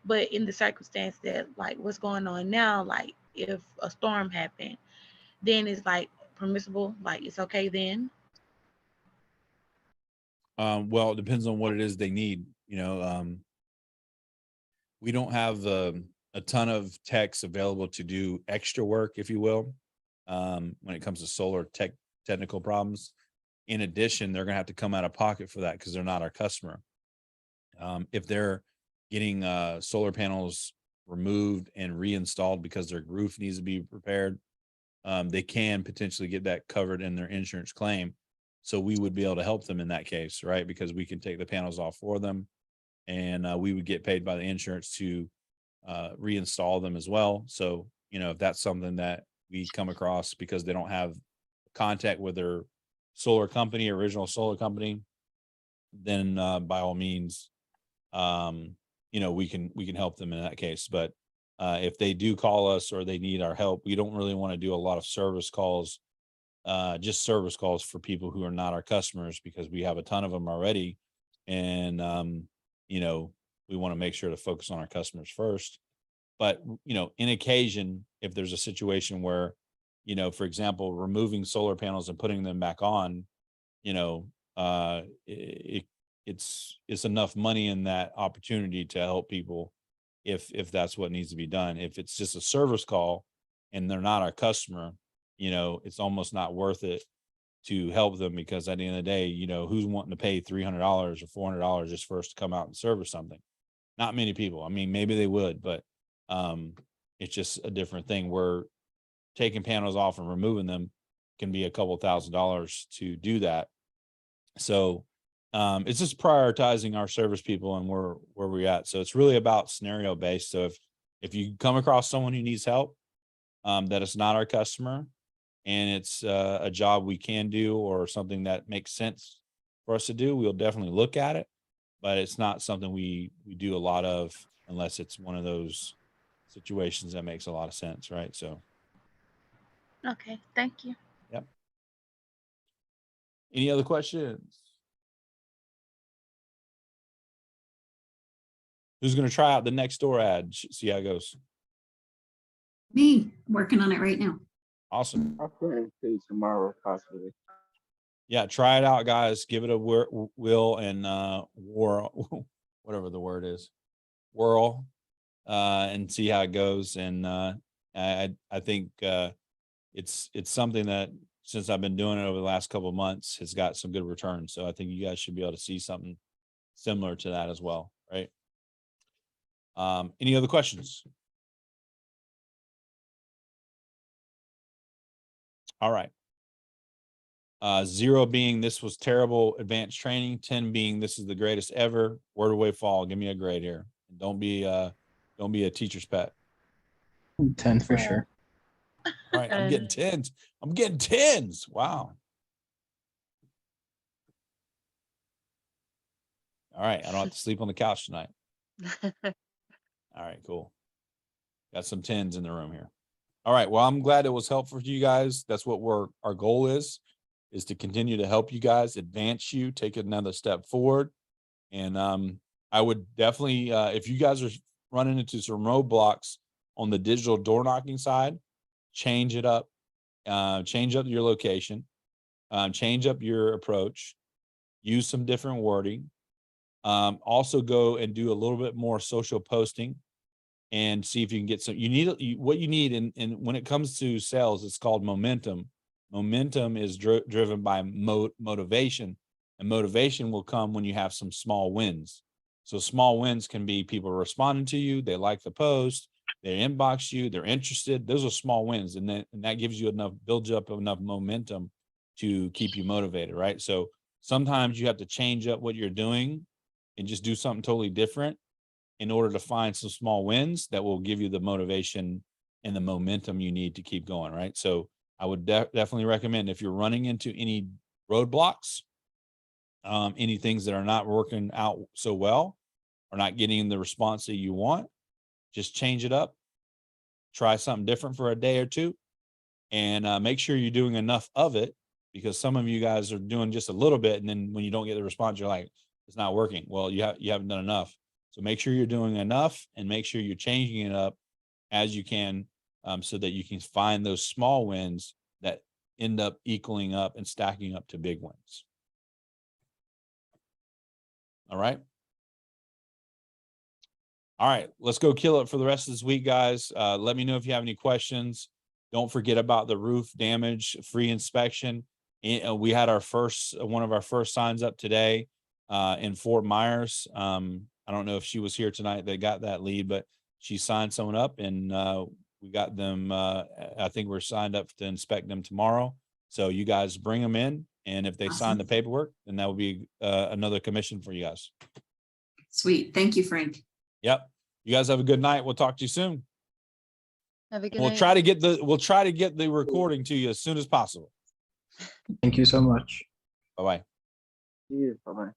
But in the circumstance that like what's going on now, like if a storm happened, then it's like permissible, like it's okay then. Well, it depends on what it is they need. You know, we don't have a ton of techs available to do extra work, if you will, when it comes to solar technical problems. In addition, they're going to have to come out of pocket for that because they're not our customer. If they're getting solar panels removed and reinstalled because their roof needs to be repaired, they can potentially get that covered in their insurance claim. So we would be able to help them in that case, right? Because we can take the panels off for them, and we would get paid by the insurance to reinstall them as well. So, you know, if that's something that we come across because they don't have contact with their solar company, original solar company, then by all means, you know, we can help them in that case. But if they do call us or they need our help, we don't really want to do a lot of service calls, just service calls for people who are not our customers, because we have a ton of them already. And, you know, we want to make sure to focus on our customers first. But, you know, in occasion, if there's a situation where, you know, for example, removing solar panels and putting them back on, you know, it's enough money in that opportunity to help people if that's what needs to be done. If it's just a service call and they're not our customer, you know, it's almost not worth it to help them, because at the end of the day, you know, who's wanting to pay $300 or $400 just for us to come out and service something? Not many people. I mean, maybe they would, but it's just a different thing where taking panels off and removing them can be a couple $1,000s to do that. So it's just prioritizing our service people and where we're at. So it's really about scenario based. So if you come across someone who needs help, that is not our customer, and it's a job we can do or something that makes sense for us to do, we'll definitely look at it. But it's not something we do a lot of unless it's one of those situations that makes a lot of sense, right? So. Okay, thank you. Yep. Any other questions? Who's going to try out the Nextdoor ad? See how it goes. Me, working on it right now. Awesome. I'll plan to tomorrow, possibly. Yeah, try it out, guys. Give it a will and whirl, whatever the word is, whirl, and see how it goes. And I think it's something that, since I've been doing it over the last couple of months, has got some good returns. So I think you guys should be able to see something similar to that as well, right? Any other questions? All right. 0 being this was terrible advanced training, 10 being this is the greatest ever. Word away fall. Give me a grade here. Don't be a teacher's pet. 10 for sure. All right, I'm getting 10s. I'm getting 10s. Wow. All right, I don't have to sleep on the couch tonight. All right, cool. Got some 10s in the room here. All right, well, I'm glad it was helpful for you guys. That's what our goal is to continue to help you guys, advance you, take another step forward. And I would definitely, if you guys are running into some roadblocks on the digital door knocking side, change it up, change up your location, change up your approach, use some different wording. Also go and do a little bit more social posting and see if you can get some, what you need and when it comes to sales, it's called momentum. Momentum is driven by motivation, and motivation will come when you have some small wins. So small wins can be people responding to you, they like the post, they inbox you, they're interested. Those are small wins, and that gives you enough, builds up enough momentum to keep you motivated, right? So sometimes you have to change up what you're doing and just do something totally different in order to find some small wins that will give you the motivation and the momentum you need to keep going, right? So I would definitely recommend, if you're running into any roadblocks, any things that are not working out so well, or not getting the response that you want, just change it up, try something different for a day or two, and make sure you're doing enough of it, because some of you guys are doing just a little bit, and then when you don't get the response, you're like, it's not working. Well, you haven't done enough. So make sure you're doing enough, and make sure you're changing it up as you can, so that you can find those small wins that end up equaling up and stacking up to big wins. All right. All right, let's go kill it for the rest of this week, guys. Let me know if you have any questions. Don't forget about the roof damage free inspection. We had our one of our first signs up today in Fort Myers. I don't know if she was here tonight that got that lead, but she signed someone up, and we got them. I think we're signed up to inspect them tomorrow. So you guys bring them in, and if they sign the paperwork, then that will be another commission for you guys. Sweet. Thank you, Frank. Yep. You guys have a good night. We'll talk to you soon. Have a good We'll night. try to get the recording to you as soon as possible. Thank you so much. Bye-bye. Yeah, bye-bye.